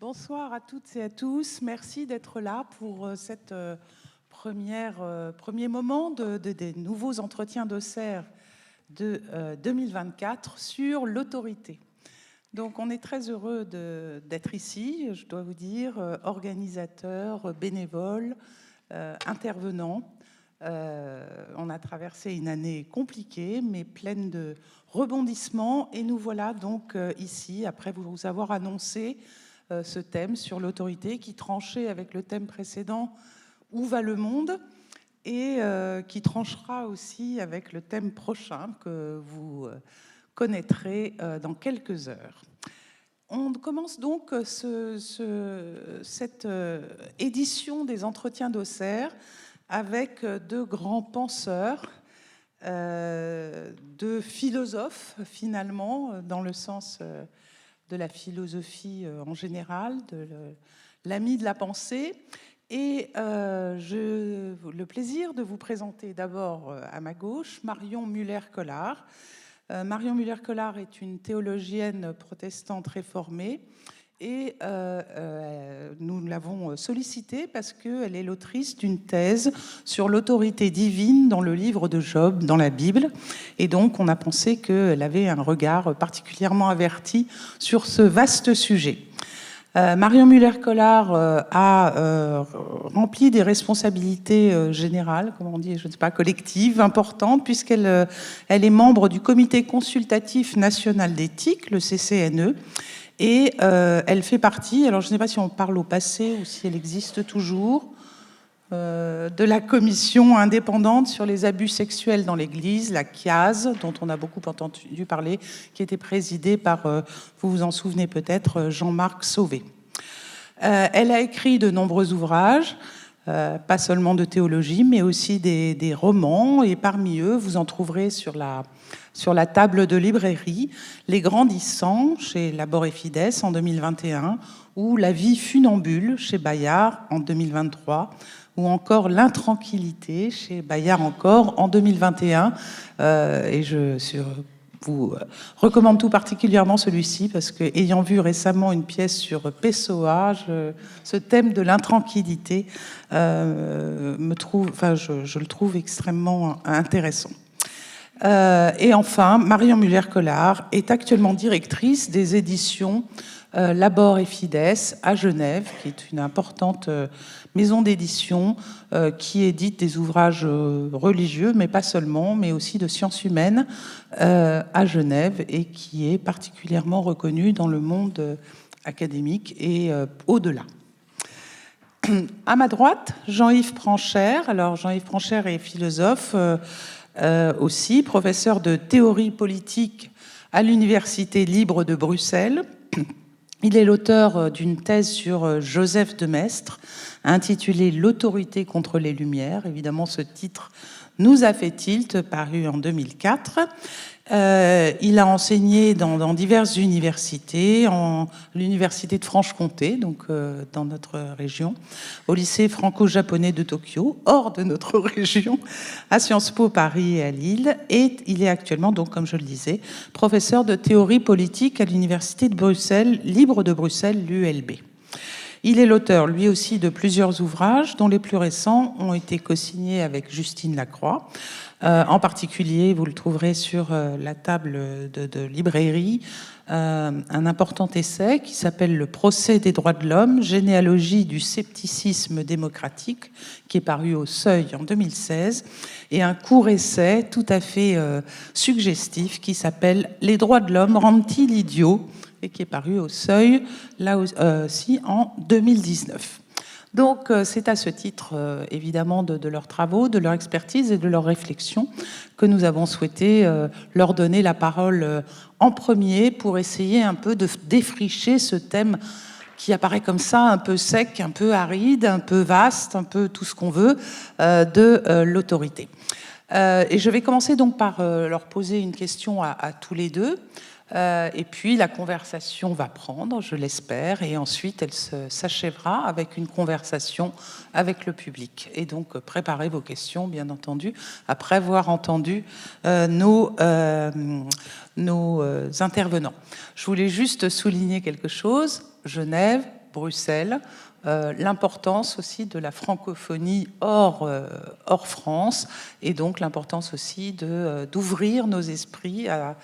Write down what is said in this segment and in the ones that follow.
Bonsoir à toutes et à tous. Merci d'être là pour cette premier moment des nouveaux entretiens d'Auxerre de 2024 sur l'autorité. Donc on est très heureux d'être ici, je dois vous dire, organisateurs, bénévoles, intervenants. On a traversé une année compliquée, mais pleine de rebondissements. Et nous voilà donc ici, après vous avoir annoncé ce thème sur l'autorité qui tranchait avec le thème précédent « Où va le monde ?» et qui tranchera aussi avec le thème prochain que vous connaîtrez dans quelques heures. On commence donc cette édition des entretiens d'Auxerre avec deux grands penseurs, deux philosophes finalement, dans le sens de la philosophie en général, de l'ami de la pensée. Et j'ai le plaisir de vous présenter d'abord à ma gauche Marion Muller-Collard. Marion Muller-Collard est une théologienne protestante réformée et nous l'avons sollicitée parce qu'elle est l'autrice d'une thèse sur l'autorité divine dans le livre de Job, dans la Bible. Et donc, on a pensé qu'elle avait un regard particulièrement averti sur ce vaste sujet. Marion Muller-Collard a rempli des responsabilités générales, comment on dit, je ne sais pas, collectives, importantes, puisqu'elle elle est membre du Comité consultatif national d'éthique, le CCNE, et elle fait partie, alors je ne sais pas si on parle au passé ou si elle existe toujours, de la commission indépendante sur les abus sexuels dans l'Église, la CIAS, dont on a beaucoup entendu parler, qui était présidée par, vous vous en souvenez peut-être, Jean-Marc Sauvé. Elle a écrit de nombreux ouvrages, pas seulement de théologie, mais aussi des romans, et parmi eux, vous en trouverez sur la table de librairie, Les Grandissants chez Labor et Fides en 2021, ou La vie funambule chez Bayard en 2023, ou encore L'intranquillité chez Bayard encore en 2021. Et je vous recommande tout particulièrement celui-ci parce que, ayant vu récemment une pièce sur Pessoa, ce thème de l'intranquillité je le trouve extrêmement intéressant. Et enfin, Marion Muller-Collard est actuellement directrice des éditions Labor et Fides à Genève, qui est une importante maison d'édition qui édite des ouvrages religieux, mais pas seulement, mais aussi de sciences humaines à Genève, et qui est particulièrement reconnue dans le monde académique et au-delà. À ma droite, Jean-Yves Pranchère. Alors, Jean-Yves Pranchère est philosophe aussi, professeur de théorie politique à l'Université libre de Bruxelles. Il est l'auteur d'une thèse sur Joseph de Maistre, intitulée « L'autorité contre les Lumières ». Évidemment, ce titre nous a fait tilt, paru en 2004. Il a enseigné dans diverses universités, l'université de Franche-Comté, donc dans notre région, au lycée franco-japonais de Tokyo, hors de notre région, à Sciences Po Paris et à Lille. Et il est actuellement, donc, comme je le disais, professeur de théorie politique à l'université de Bruxelles, libre de Bruxelles, l'ULB. Il est l'auteur, lui aussi, de plusieurs ouvrages, dont les plus récents ont été co-signés avec Justine Lacroix. En particulier, vous le trouverez sur la table de librairie, un important essai qui s'appelle « Le procès des droits de l'homme, généalogie du scepticisme démocratique », qui est paru au Seuil en 2016, et un court essai tout à fait suggestif qui s'appelle « Les droits de l'homme rendent-ils idiots ?» et qui est paru au Seuil, là aussi, en 2019. Donc, c'est à ce titre, évidemment, de leurs travaux, de leur expertise et de leurs réflexions que nous avons souhaité leur donner la parole en premier pour essayer un peu de défricher ce thème qui apparaît comme ça, un peu sec, un peu aride, un peu vaste, un peu tout ce qu'on veut, de l'autorité. Et je vais commencer donc par leur poser une question à tous les deux. Et puis la conversation va prendre, je l'espère, et ensuite elle s'achèvera avec une conversation avec le public. Et donc préparez vos questions, bien entendu, après avoir entendu nos intervenants. Je voulais juste souligner quelque chose. Genève, Bruxelles, l'importance aussi de la francophonie hors France, et donc l'importance aussi d'ouvrir nos esprits à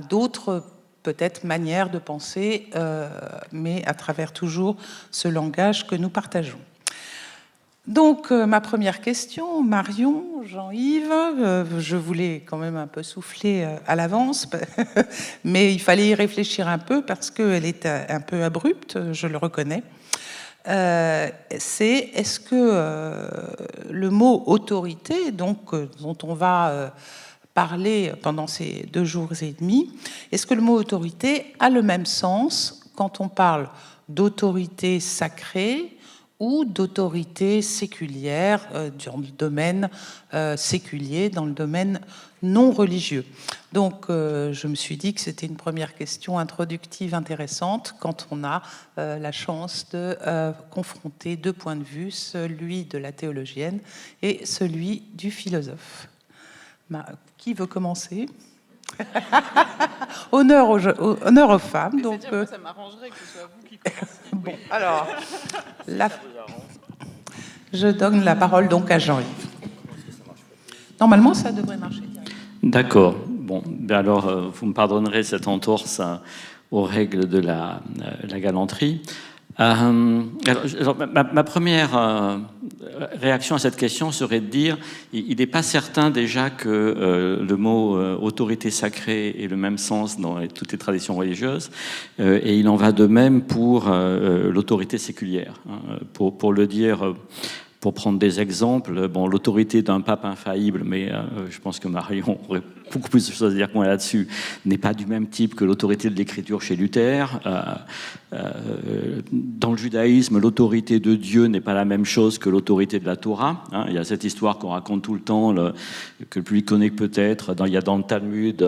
d'autres peut-être manières de penser, mais à travers toujours ce langage que nous partageons. Donc, ma première question, Marion, Jean-Yves, je voulais quand même un peu souffler à l'avance, mais il fallait y réfléchir un peu parce qu'elle est un peu abrupte, je le reconnais. Est-ce que le mot autorité, donc, dont on va parler pendant ces 2 jours et demi, est-ce que le mot autorité a le même sens quand on parle d'autorité sacrée ou d'autorité séculière dans le domaine séculier, dans le domaine non religieux? Donc, je me suis dit que c'était une première question introductive intéressante quand on a la chance de confronter 2 points de vue, celui de la théologienne et celui du philosophe. Qui veut commencer? honneur aux femmes. Donc, ça m'arrangerait que ce soit vous qui commenciez. Bon, alors, je donne la parole donc à Jean-Yves. Normalement, ça devrait marcher. D'accord. Bon, ben alors, vous me pardonnerez cette entorse aux règles de la galanterie. Alors, ma première réaction à cette question serait de dire il n'est pas certain déjà que le mot autorité sacrée ait le même sens dans toutes les traditions religieuses, et il en va de même pour l'autorité séculière. Pour le dire, pour prendre des exemples, bon, l'autorité d'un pape infaillible, mais je pense que Marion aurait beaucoup plus de choses à dire que moi là-dessus, n'est pas du même type que l'autorité de l'écriture chez Luther. Dans le judaïsme, l'autorité de Dieu n'est pas la même chose que l'autorité de la Torah. Il y a cette histoire qu'on raconte tout le temps, que le public connaît peut-être. Il y a dans le Talmud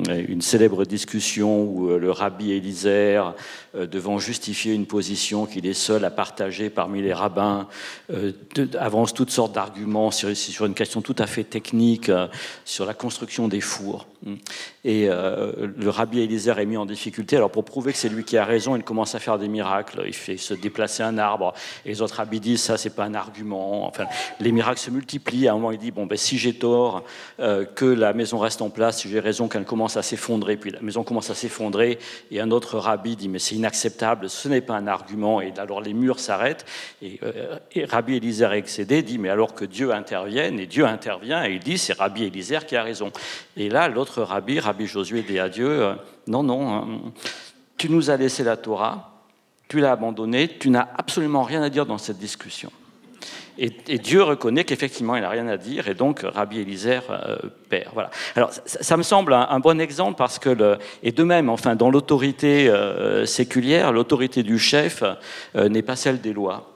une célèbre discussion où le rabbi Élisère, devant justifier une position qu'il est seul à partager parmi les rabbins, avance toutes sortes d'arguments sur une question tout à fait technique, sur la construction des fours. Et le rabbi Élisère est mis en difficulté. Alors pour prouver que c'est lui qui a raison, il commence à faire des miracles. Il fait se déplacer un arbre. Et les autres rabbis disent ça, c'est pas un argument. Enfin, les miracles se multiplient. À un moment, il dit bon, ben si j'ai tort, que la maison reste en place. Si j'ai raison, qu'elle commence à s'effondrer. Puis la maison commence à s'effondrer. Et un autre rabbi dit mais c'est inacceptable. Ce n'est pas un argument. Et alors les murs s'arrêtent. Et rabbi Élisère excédé dit mais alors que Dieu intervienne. Et Dieu intervient et il dit c'est rabbi Élisère qui a raison. Et là, l'autre rabbi Josué dit à Dieu, non, tu nous as laissé la Torah, tu l'as abandonnée, tu n'as absolument rien à dire dans cette discussion. Et Dieu reconnaît qu'effectivement, il n'a rien à dire, et donc rabbi Élisère perd. Voilà. Alors, ça me semble un bon exemple, parce que, et de même, enfin, dans l'autorité séculière, l'autorité du chef n'est pas celle des lois.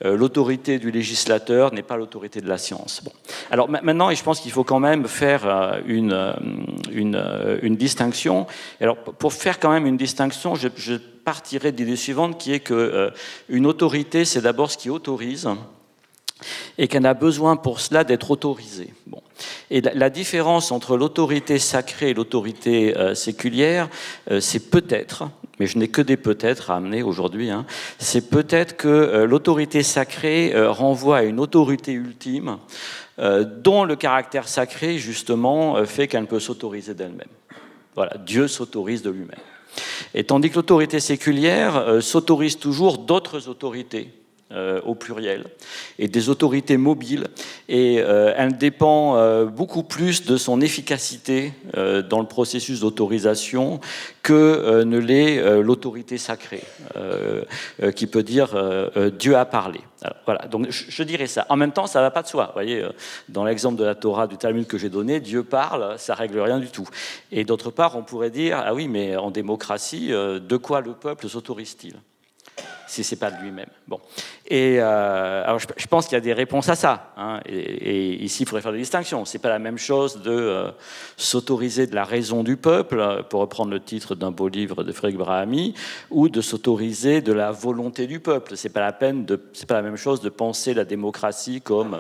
L'autorité du législateur n'est pas l'autorité de la science. Bon. Alors maintenant, et je pense qu'il faut quand même faire une distinction. Alors pour faire quand même une distinction, je partirai de l'idée suivante, qui est que une autorité, c'est d'abord ce qui autorise, et qu'elle a besoin pour cela d'être autorisée. Bon. Et la différence entre l'autorité sacrée et l'autorité séculière, c'est peut-être, mais je n'ai que des peut-être à amener aujourd'hui, c'est peut-être que l'autorité sacrée renvoie à une autorité ultime dont le caractère sacré, justement, fait qu'elle ne peut s'autoriser d'elle-même. Voilà, Dieu s'autorise de lui-même. Et tandis que l'autorité séculière s'autorise toujours d'autres autorités, au pluriel, et des autorités mobiles, et elle dépend beaucoup plus de son efficacité dans le processus d'autorisation que ne l'est l'autorité sacrée, qui peut dire Dieu a parlé. Alors, voilà, donc je dirais ça. En même temps, ça ne va pas de soi. Vous voyez, dans l'exemple de la Torah, du Talmud que j'ai donné, Dieu parle, ça ne règle rien du tout. Et d'autre part, on pourrait dire, ah oui, mais en démocratie, de quoi le peuple s'autorise-t-il ? Si ce n'est pas de lui-même. Bon. Et alors je pense qu'il y a des réponses à ça, hein, et ici il faudrait faire des distinctions. C'est pas la même chose de s'autoriser de la raison du peuple, pour reprendre le titre d'un beau livre de Frédéric Brahami, ou de s'autoriser de la volonté du peuple. C'est pas la même chose de penser la démocratie comme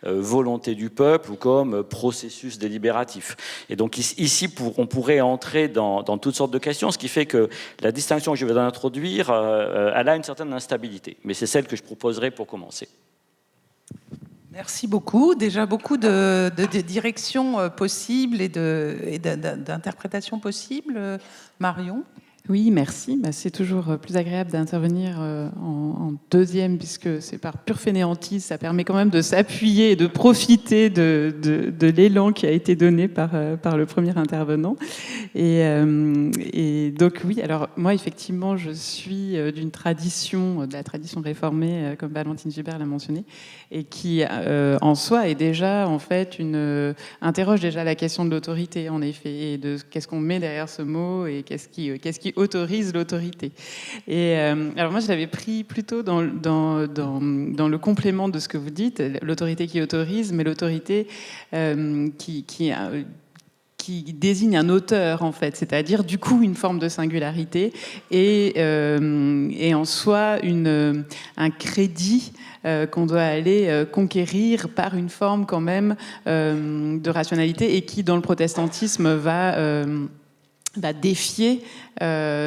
volonté du peuple ou comme processus délibératif. Et donc ici, on pourrait entrer dans toutes sortes de questions, ce qui fait que la distinction que je vais introduire, elle a une certaine instabilité. Mais c'est celle que je proposerai pour commencer. Merci beaucoup. Déjà beaucoup de directions possibles et d'interprétations possibles. Marion ? Oui, merci. C'est toujours plus agréable d'intervenir en deuxième, puisque c'est par pure fainéantise. Ça permet quand même de s'appuyer et de profiter de l'élan qui a été donné par le premier intervenant. Et donc, oui, alors moi, effectivement, je suis de la tradition réformée, comme Valentine Gibert l'a mentionné, et qui, en soi, est déjà, en fait, interroge déjà la question de l'autorité, en effet, et de qu'est-ce qu'on met derrière ce mot, et qu'est-ce qui autorise l'autorité. Et alors moi, je l'avais pris plutôt dans le complément de ce que vous dites, l'autorité qui autorise, mais l'autorité qui désigne un auteur, en fait, c'est-à-dire du coup une forme de singularité et en soi un crédit qu'on doit aller conquérir par une forme quand même de rationalité, et qui, dans le protestantisme, va défier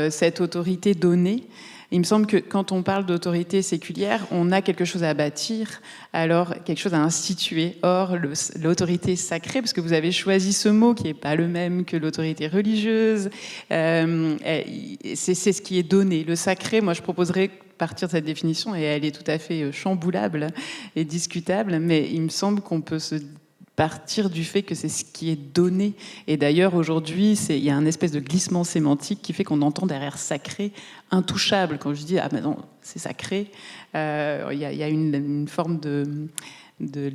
cette autorité donnée. Il me semble que quand on parle d'autorité séculière, on a quelque chose à bâtir, alors quelque chose à instituer. Or, l'autorité sacrée, parce que vous avez choisi ce mot qui n'est pas le même que l'autorité religieuse, c'est ce qui est donné. Le sacré, moi je proposerais partir de cette définition, et elle est tout à fait chamboulable et discutable, mais il me semble qu'on peut se partir du fait que c'est ce qui est donné. Et d'ailleurs, aujourd'hui, il y a un espèce de glissement sémantique qui fait qu'on entend derrière sacré, intouchable. Quand je dis « ah ben non, c'est sacré », il y a une forme de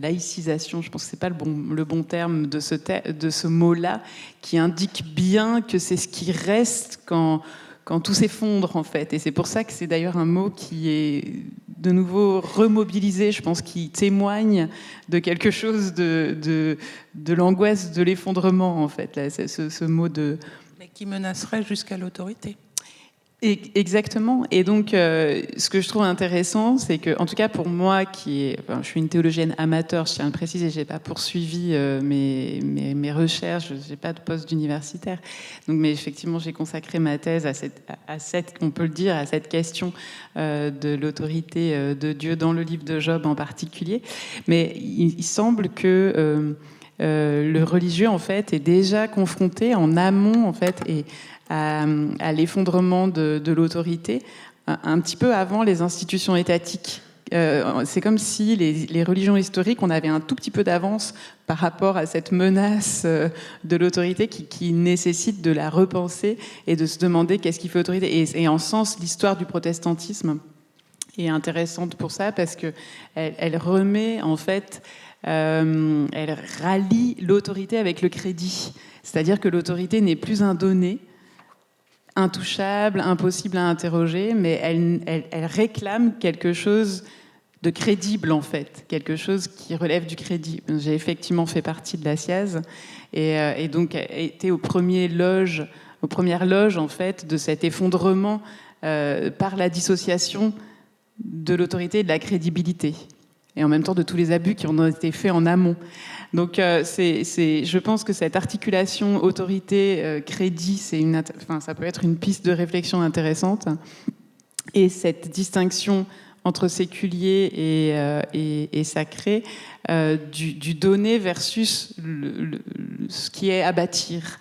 laïcisation, je pense que c'est pas le bon terme de ce mot-là, qui indique bien que c'est ce qui reste quand tout s'effondre, en fait. Et c'est pour ça que c'est d'ailleurs un mot qui est de nouveau remobilisé, je pense, qui témoigne de quelque chose de l'angoisse de l'effondrement, en fait, là, ce mot de... Mais qui menacerait jusqu'à l'autorité. Exactement. Et donc, ce que je trouve intéressant, c'est que, en tout cas pour moi, je suis une théologienne amateur, je tiens à le préciser, j'ai pas poursuivi mes recherches, j'ai pas de poste d'universitaire. Donc, mais effectivement, j'ai consacré ma thèse à cette, on peut le dire, à cette question de l'autorité de Dieu dans le livre de Job en particulier. Mais il semble que le religieux, en fait, est déjà confronté en amont, en fait, et à l'effondrement de l'autorité, un petit peu avant les institutions étatiques. C'est comme si les religions historiques, on avait un tout petit peu d'avance par rapport à cette menace de l'autorité qui nécessite de la repenser et de se demander qu'est-ce qui fait autorité. Et en sens, l'histoire du protestantisme est intéressante pour ça, parce qu'elle remet, en fait, elle rallie l'autorité avec le crédit. C'est-à-dire que l'autorité n'est plus un donné, intouchable, impossible à interroger, mais elle réclame quelque chose de crédible, en fait, quelque chose qui relève du crédit. J'ai effectivement fait partie de la SIAZ et donc été aux premières loges, en fait, de cet effondrement par la dissociation de l'autorité et de la crédibilité, et en même temps de tous les abus qui en ont été faits en amont. Donc, je pense que cette articulation autorité-crédit, ça peut être une piste de réflexion intéressante. Et cette distinction entre séculier et sacré, du donné versus ce qui est à bâtir.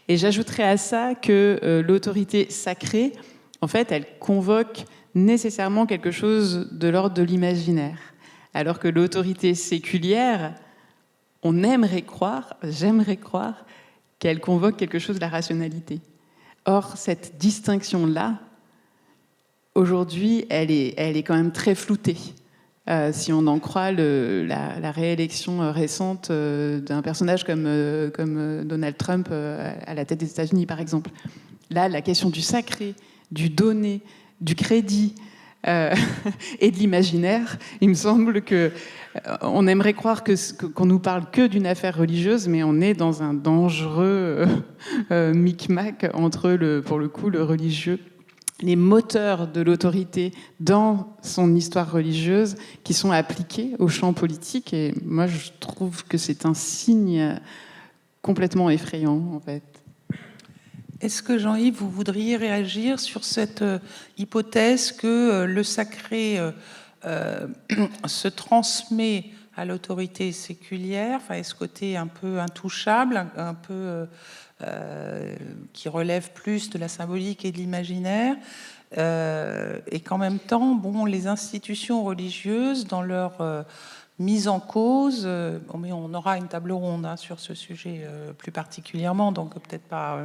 Et j'ajouterais à ça que l'autorité sacrée, en fait, elle convoque nécessairement quelque chose de l'ordre de l'imaginaire. Alors que l'autorité séculière, j'aimerais croire qu'elle convoque quelque chose de la rationalité. Or, cette distinction-là, aujourd'hui, elle est quand même très floutée. Si on en croit la réélection récente d'un personnage comme Donald Trump à la tête des États-Unis, par exemple. Là, la question du sacré, du donné, du crédit, et de l'imaginaire. Il me semble que on aimerait croire qu'on nous parle que d'une affaire religieuse, mais on est dans un dangereux micmac entre, pour le coup, le religieux, les moteurs de l'autorité dans son histoire religieuse qui sont appliqués au champ politique. Et moi, je trouve que c'est un signe complètement effrayant, en fait. Est-ce que, Jean-Yves, vous voudriez réagir sur cette hypothèse que le sacré se transmet à l'autorité séculière, enfin, ce côté un peu intouchable, un peu qui relève plus de la symbolique et de l'imaginaire, et qu'en même temps, bon, les institutions religieuses, dans leur mise en cause, mais on aura une table ronde sur ce sujet plus particulièrement, donc peut-être pas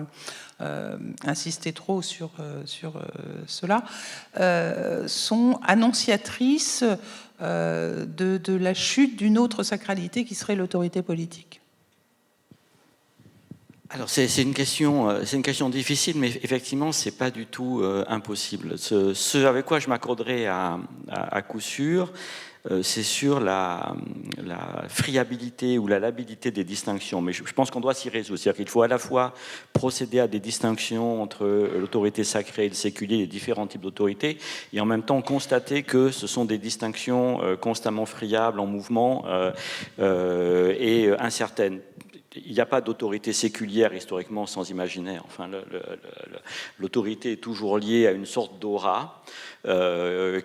insister trop sur cela, sont annonciatrices de la chute d'une autre sacralité qui serait l'autorité politique. Alors c'est une question difficile, mais effectivement c'est pas du tout impossible. Ce avec quoi je m'accorderais à coup sûr, c'est sur la friabilité ou la labilité des distinctions. Mais je pense qu'on doit s'y résoudre. C'est-à-dire qu'il faut à la fois procéder à des distinctions entre l'autorité sacrée et le séculier, les différents types d'autorité, et en même temps constater que ce sont des distinctions constamment friables, en mouvement et incertaines. Il n'y a pas d'autorité séculière historiquement sans imaginaire. Enfin, l'autorité est toujours liée à une sorte d'aura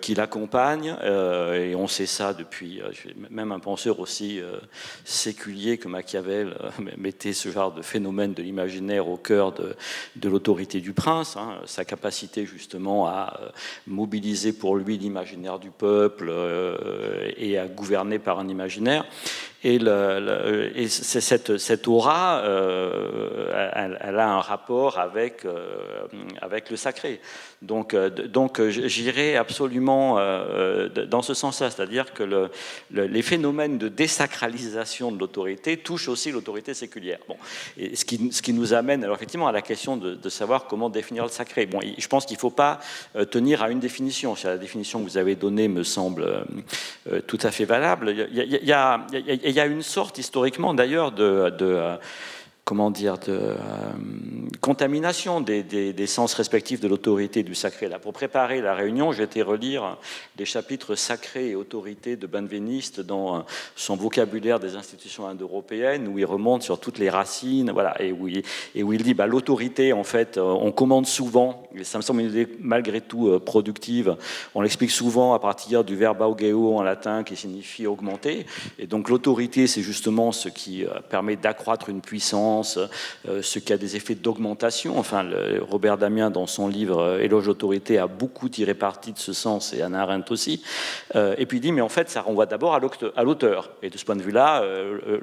qui l'accompagne, et on sait ça depuis, même un penseur aussi séculier que Machiavel mettait ce genre de phénomène de l'imaginaire au cœur de l'autorité du prince, sa capacité justement à mobiliser pour lui l'imaginaire du peuple et à gouverner par un imaginaire. Et cette aura, elle a un rapport avec le sacré. Donc j'irai absolument dans ce sens-là, c'est-à-dire que les phénomènes de désacralisation de l'autorité touchent aussi l'autorité séculière. Bon, et ce qui nous amène alors effectivement à la question de savoir comment définir le sacré. Bon, je pense qu'il ne faut pas tenir à une définition. La définition que vous avez donnée me semble tout à fait valable. Il y a une sorte historiquement d'ailleurs de contamination des sens respectifs de l'autorité et du sacré. Là, pour préparer la réunion, j'ai été relire les chapitres sacrés et autorité de Benveniste dans son vocabulaire des institutions indo-européennes, où il remonte sur toutes les racines, voilà, et où il dit l'autorité, en fait, on commande souvent, et ça me semble une idée malgré tout productive, on l'explique souvent à partir du verbe augeo en latin qui signifie augmenter, et donc l'autorité, c'est justement ce qui permet d'accroître une puissance, ce qui a des effets d'augmentation. Enfin, Robert Damien, dans son livre Éloge d'autorité, a beaucoup tiré parti de ce sens, et Hannah Arendt aussi. Et puis il dit, mais en fait, ça renvoie d'abord à l'auteur. Et de ce point de vue-là,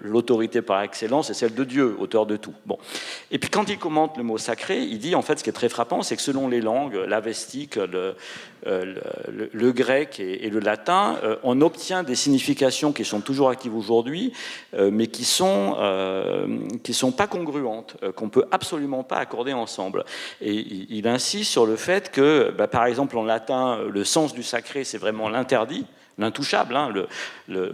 l'autorité par excellence, c'est celle de Dieu, auteur de tout. Bon. Et puis quand il commente le mot sacré, il dit, en fait, ce qui est très frappant, c'est que selon les langues, l'avestique, le grec et le latin, on obtient des significations qui sont toujours actives aujourd'hui, mais qui sont pas congruentes, qu'on peut absolument pas accorder ensemble. Et il insiste sur le fait que, par exemple, en latin, le sens du sacré, c'est vraiment l'interdit, l'intouchable,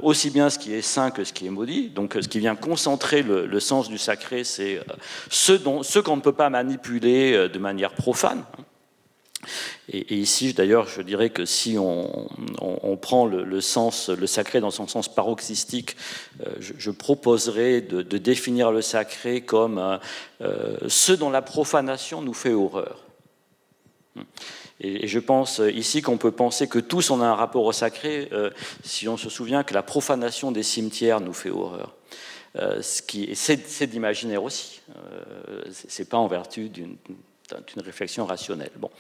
aussi bien ce qui est saint que ce qui est maudit. Donc, ce qui vient concentrer le sens du sacré, c'est ce qu'on ne peut pas manipuler de manière profane. Et ici, d'ailleurs, je dirais que si on prend le sacré dans son sens paroxystique, je proposerais de définir le sacré comme ce dont la profanation nous fait horreur. Et je pense ici qu'on peut penser que tous on a un rapport au sacré, si on se souvient que la profanation des cimetières nous fait horreur. C'est d'imaginaire aussi. C'est pas en vertu d'une réflexion rationnelle. Bon.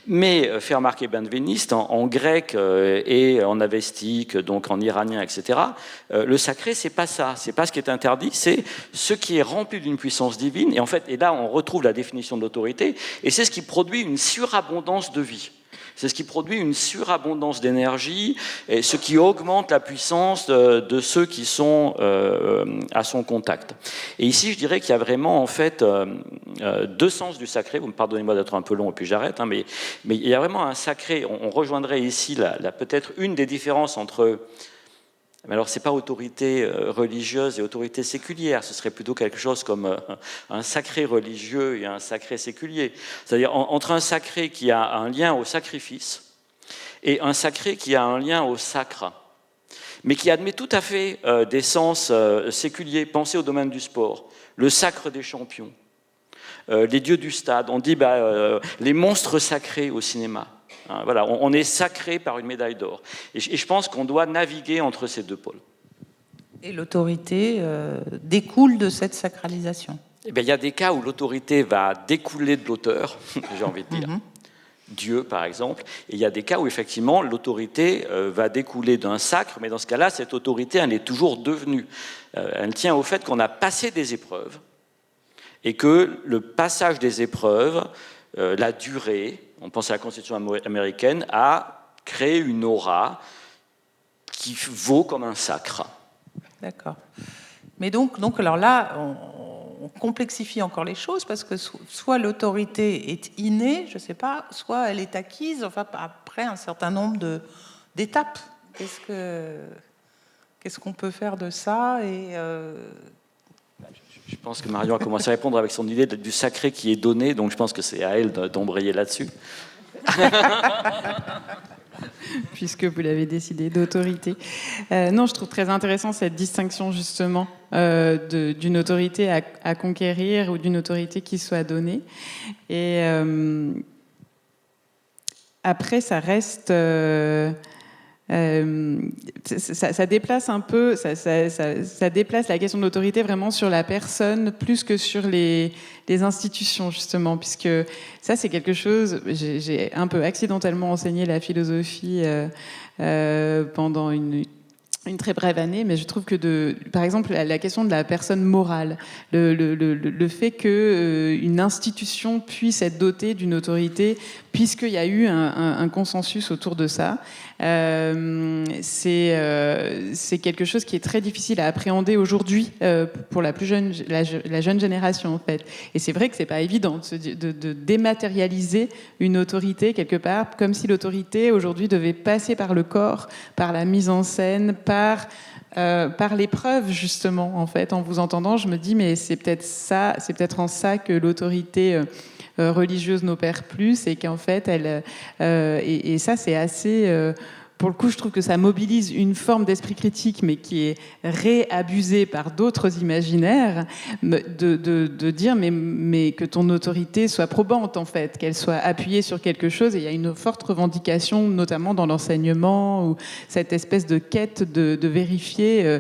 Mais faire marquer Benveniste en grec et en avestique, donc en iranien, etc., le sacré, c'est pas ça. C'est pas ce qui est interdit, c'est ce qui est rempli d'une puissance divine. Et en fait, et là, on retrouve la définition de l'autorité, et c'est ce qui produit une surabondance de vie. C'est ce qui produit une surabondance d'énergie et ce qui augmente la puissance de ceux qui sont à son contact. Et ici, je dirais qu'il y a vraiment en fait deux sens du sacré. Vous me pardonnez-moi d'être un peu long et puis j'arrête, hein, mais il y a vraiment un sacré. On rejoindrait ici peut-être une des différences entre... Mais alors, ce n'est pas autorité religieuse et autorité séculière, ce serait plutôt quelque chose comme un sacré religieux et un sacré séculier. C'est-à-dire entre un sacré qui a un lien au sacrifice et un sacré qui a un lien au sacre, mais qui admet tout à fait des sens séculiers. Pensez au domaine du sport, le sacre des champions, les dieux du stade, on dit les monstres sacrés au cinéma. Voilà, on est sacré par une médaille d'or. Et je pense qu'on doit naviguer entre ces deux pôles. Et l'autorité découle de cette sacralisation. Eh bien, il y a des cas où l'autorité va découler de l'auteur, j'ai envie de dire. Dieu, par exemple. Et il y a des cas où, effectivement, l'autorité va découler d'un sacre, mais dans ce cas-là, cette autorité, elle est toujours devenue. Elle tient au fait qu'on a passé des épreuves et que le passage des épreuves, la durée, on pense à la Constitution américaine, a créé une aura qui vaut comme un sacre. D'accord. Mais donc alors là, on complexifie encore les choses parce que soit l'autorité est innée, je ne sais pas, soit elle est acquise, enfin après un certain nombre d'étapes. Qu'est-ce qu'on peut faire de ça Je pense que Marion a commencé à répondre avec son idée du sacré qui est donné, donc je pense que c'est à elle d'embrayer là-dessus. Puisque vous l'avez décidé, d'autorité. Non, je trouve très intéressant cette distinction justement d'une autorité à conquérir ou d'une autorité qui soit donnée. Et après, ça reste... ça déplace un peu, ça déplace la question de l'autorité vraiment sur la personne plus que sur les institutions justement, puisque ça c'est quelque chose. J'ai un peu accidentellement enseigné la philosophie pendant une très brève année, mais je trouve que par exemple la question de la personne morale, le fait que une institution puisse être dotée d'une autorité, puisqu'il y a eu un consensus autour de ça, c'est quelque chose qui est très difficile à appréhender aujourd'hui pour la jeune génération en fait. Et c'est vrai que c'est pas évident de dématérialiser une autorité quelque part, comme si l'autorité aujourd'hui devait passer par le corps, par la mise en scène, par l'épreuve justement en fait. En vous entendant, je me dis mais c'est peut-être en ça que l'autorité religieuse n'opère plus, et qu'en fait et ça c'est assez pour le coup, je trouve que ça mobilise une forme d'esprit critique, mais qui est réabusée par d'autres imaginaires, de dire mais que ton autorité soit probante, en fait, qu'elle soit appuyée sur quelque chose. Et il y a une forte revendication, notamment dans l'enseignement, ou cette espèce de quête de vérifier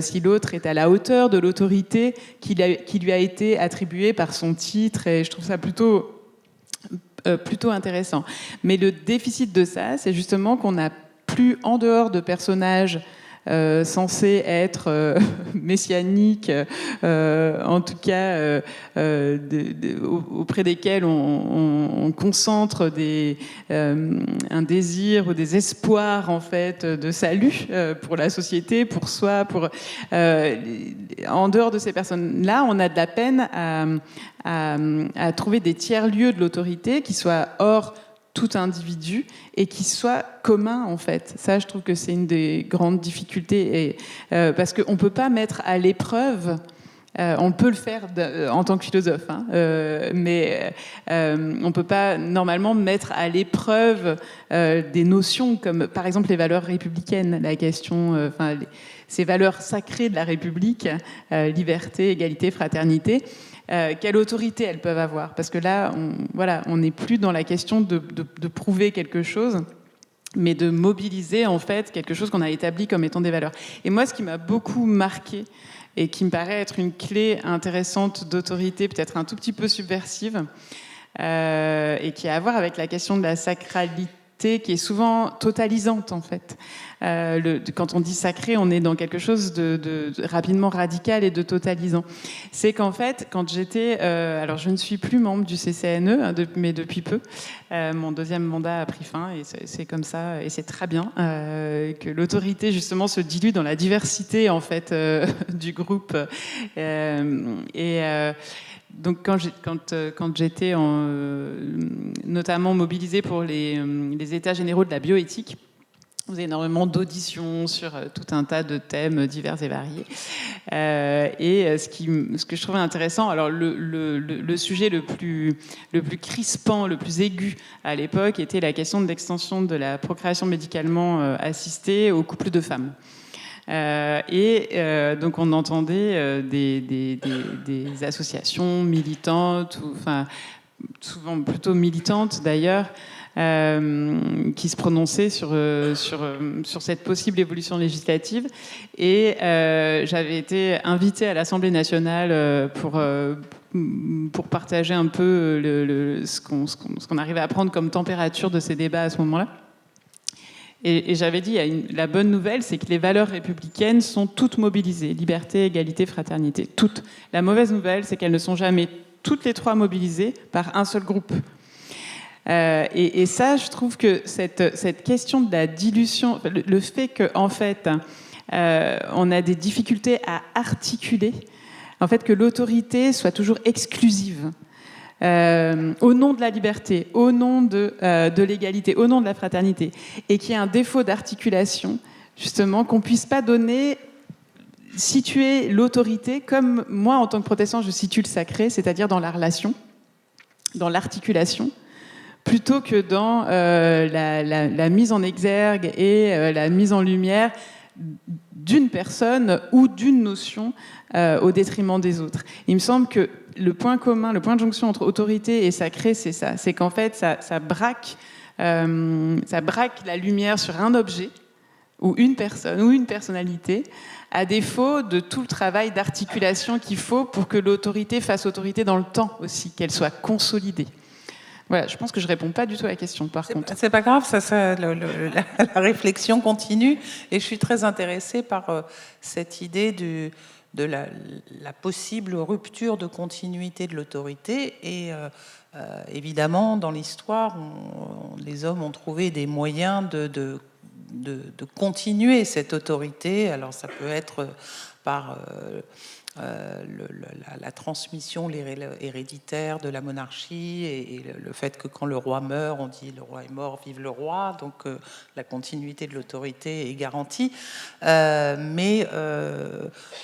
si l'autre est à la hauteur de l'autorité qui lui a été attribuée par son titre. Et je trouve ça plutôt intéressant. Mais le déficit de ça, c'est justement qu'on n'a plus, en dehors de personnages censés être messianiques, en tout cas auprès desquels on concentre un désir ou des espoirs en fait de salut pour la société, pour soi, en dehors de ces personnes-là, on a de la peine à trouver des tiers-lieux de l'autorité qui soient hors tout individu et qui soit commun en fait. Ça, je trouve que c'est une des grandes difficultés, parce qu'on ne peut pas mettre à l'épreuve, on peut le faire en tant que philosophe, hein, mais on ne peut pas normalement mettre à l'épreuve des notions comme par exemple les valeurs républicaines, la question, ces valeurs sacrées de la République, liberté, égalité, fraternité. Quelle autorité elles peuvent avoir, parce que là on n'est plus dans la question de prouver quelque chose, mais de mobiliser en fait quelque chose qu'on a établi comme étant des valeurs. Et moi, ce qui m'a beaucoup marqué et qui me paraît être une clé intéressante d'autorité, peut-être un tout petit peu subversive, et qui a à voir avec la question de la sacralité qui est souvent totalisante en fait. Quand on dit sacré, on est dans quelque chose de rapidement radical et de totalisant. C'est qu'en fait, quand j'étais... alors, je ne suis plus membre du CCNE, mais depuis peu. Mon deuxième mandat a pris fin, et c'est comme ça, et c'est très bien que l'autorité, justement, se dilue dans la diversité, en fait, du groupe. Donc, quand j'étais notamment mobilisée pour les états généraux de la bioéthique, vous avez énormément d'auditions sur tout un tas de thèmes divers et variés. Ce que je trouvais intéressant, alors le sujet le plus crispant, le plus aigu à l'époque était la question de l'extension de la procréation médicalement assistée aux couples de femmes. Donc on entendait des associations militantes, souvent plutôt militantes d'ailleurs, qui se prononçaient sur cette possible évolution législative. Et j'avais été invitée à l'Assemblée nationale pour partager un peu ce qu'on arrivait à prendre comme température de ces débats à ce moment-là. Et j'avais dit, la bonne nouvelle, c'est que les valeurs républicaines sont toutes mobilisées. Liberté, égalité, fraternité, toutes. La mauvaise nouvelle, c'est qu'elles ne sont jamais toutes les trois mobilisées par un seul groupe. Et ça, je trouve que cette question de la dilution, le fait qu'en fait, on a des difficultés à articuler, en fait, que l'autorité soit toujours exclusive. Au nom de la liberté, au nom de l'égalité, au nom de la fraternité, et qu'il y ait un défaut d'articulation, justement, qu'on ne puisse pas situer l'autorité comme moi, en tant que protestant, je situe le sacré, c'est-à-dire dans la relation, dans l'articulation, plutôt que dans la mise en exergue et la mise en lumière d'une personne ou d'une notion au détriment des autres. Il me semble que le point commun, le point de jonction entre autorité et sacré, c'est ça. C'est qu'en fait, ça braque la lumière sur un objet ou une personne ou une personnalité, à défaut de tout le travail d'articulation qu'il faut pour que l'autorité fasse autorité dans le temps aussi, qu'elle soit consolidée. Voilà, je pense que je ne réponds pas du tout à la question, par contre. C'est pas grave, la réflexion continue, et je suis très intéressée par cette idée de la possible rupture de continuité de l'autorité. Et évidemment, dans l'histoire, les hommes ont trouvé des moyens de continuer cette autorité. Alors ça peut être par la transmission héréditaire de la monarchie et le fait que quand le roi meurt, on dit le roi est mort, vive le roi, donc la continuité de l'autorité est garantie. Mais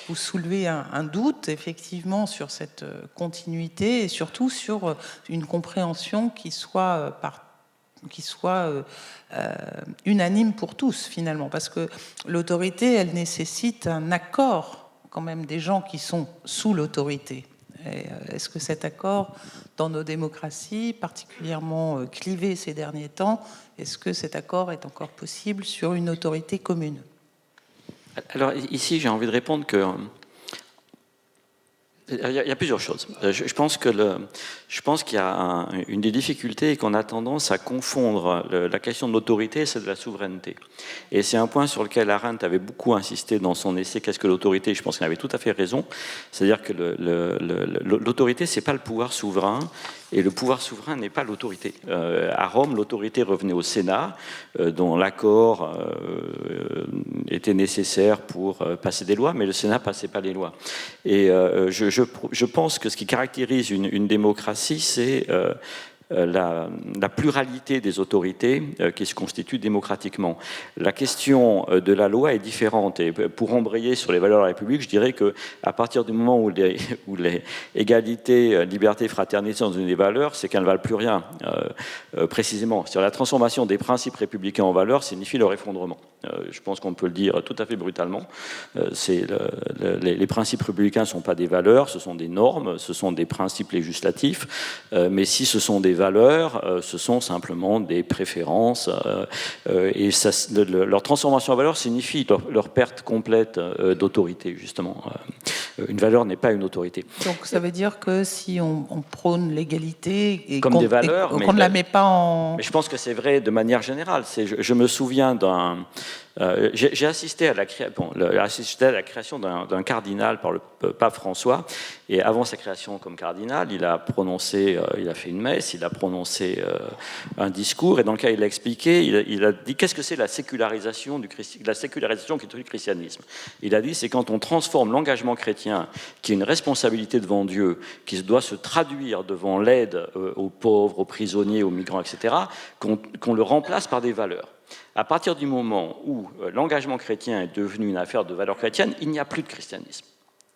vous soulevez un doute effectivement sur cette continuité et surtout sur une compréhension qui soit unanime pour tous finalement, parce que l'autorité, elle nécessite un accord quand même des gens qui sont sous l'autorité. Est-ce que cet accord, dans nos démocraties, particulièrement clivées ces derniers temps, est-ce que cet accord est encore possible sur une autorité commune ? Alors ici, j'ai envie de répondre que il y a plusieurs choses. Je pense qu'il y a une des difficultés et qu'on a tendance à confondre la question de l'autorité et celle de la souveraineté. Et c'est un point sur lequel Arendt avait beaucoup insisté dans son essai « Qu'est-ce que l'autorité ?» Je pense qu'il avait tout à fait raison. C'est-à-dire que l'autorité, c'est pas le pouvoir souverain, et le pouvoir souverain n'est pas l'autorité. À Rome, l'autorité revenait au Sénat, dont l'accord était nécessaire pour passer des lois, mais le Sénat passait pas les lois. Et je pense que ce qui caractérise une démocratie, c'est la pluralité des autorités qui se constituent démocratiquement. La question de la loi est différente. Et pour embrayer sur les valeurs de la République, je dirais qu'à partir du moment où les égalité, liberté, fraternité sont des valeurs, c'est qu'elles ne valent plus rien, précisément. C'est-à-dire la transformation des principes républicains en valeurs signifie leur effondrement. Je pense qu'on peut le dire tout à fait brutalement. Les principes républicains ne sont pas des valeurs, ce sont des normes, ce sont des principes législatifs, mais si ce sont des valeurs, ce sont simplement des préférences, et leur transformation en valeur signifie leur perte complète d'autorité, justement. Une valeur n'est pas une autorité. Donc ça veut dire que si on prône l'égalité et Comme des valeurs, qu'on ne la met pas en... Mais je pense que c'est vrai de manière générale. Je me souviens d'un... j'ai assisté à la création d'un cardinal par le pape François, et avant sa création comme cardinal, il a fait une messe, il a prononcé un discours, et dans lequel il a expliqué, il a dit qu'est-ce que c'est la sécularisation du christianisme. Il a dit c'est quand on transforme l'engagement chrétien, qui est une responsabilité devant Dieu, qui doit se traduire devant l'aide aux pauvres, aux prisonniers, aux migrants, etc., qu'on le remplace par des valeurs. À partir du moment où l'engagement chrétien est devenu une affaire de valeurs chrétiennes, il n'y a plus de christianisme.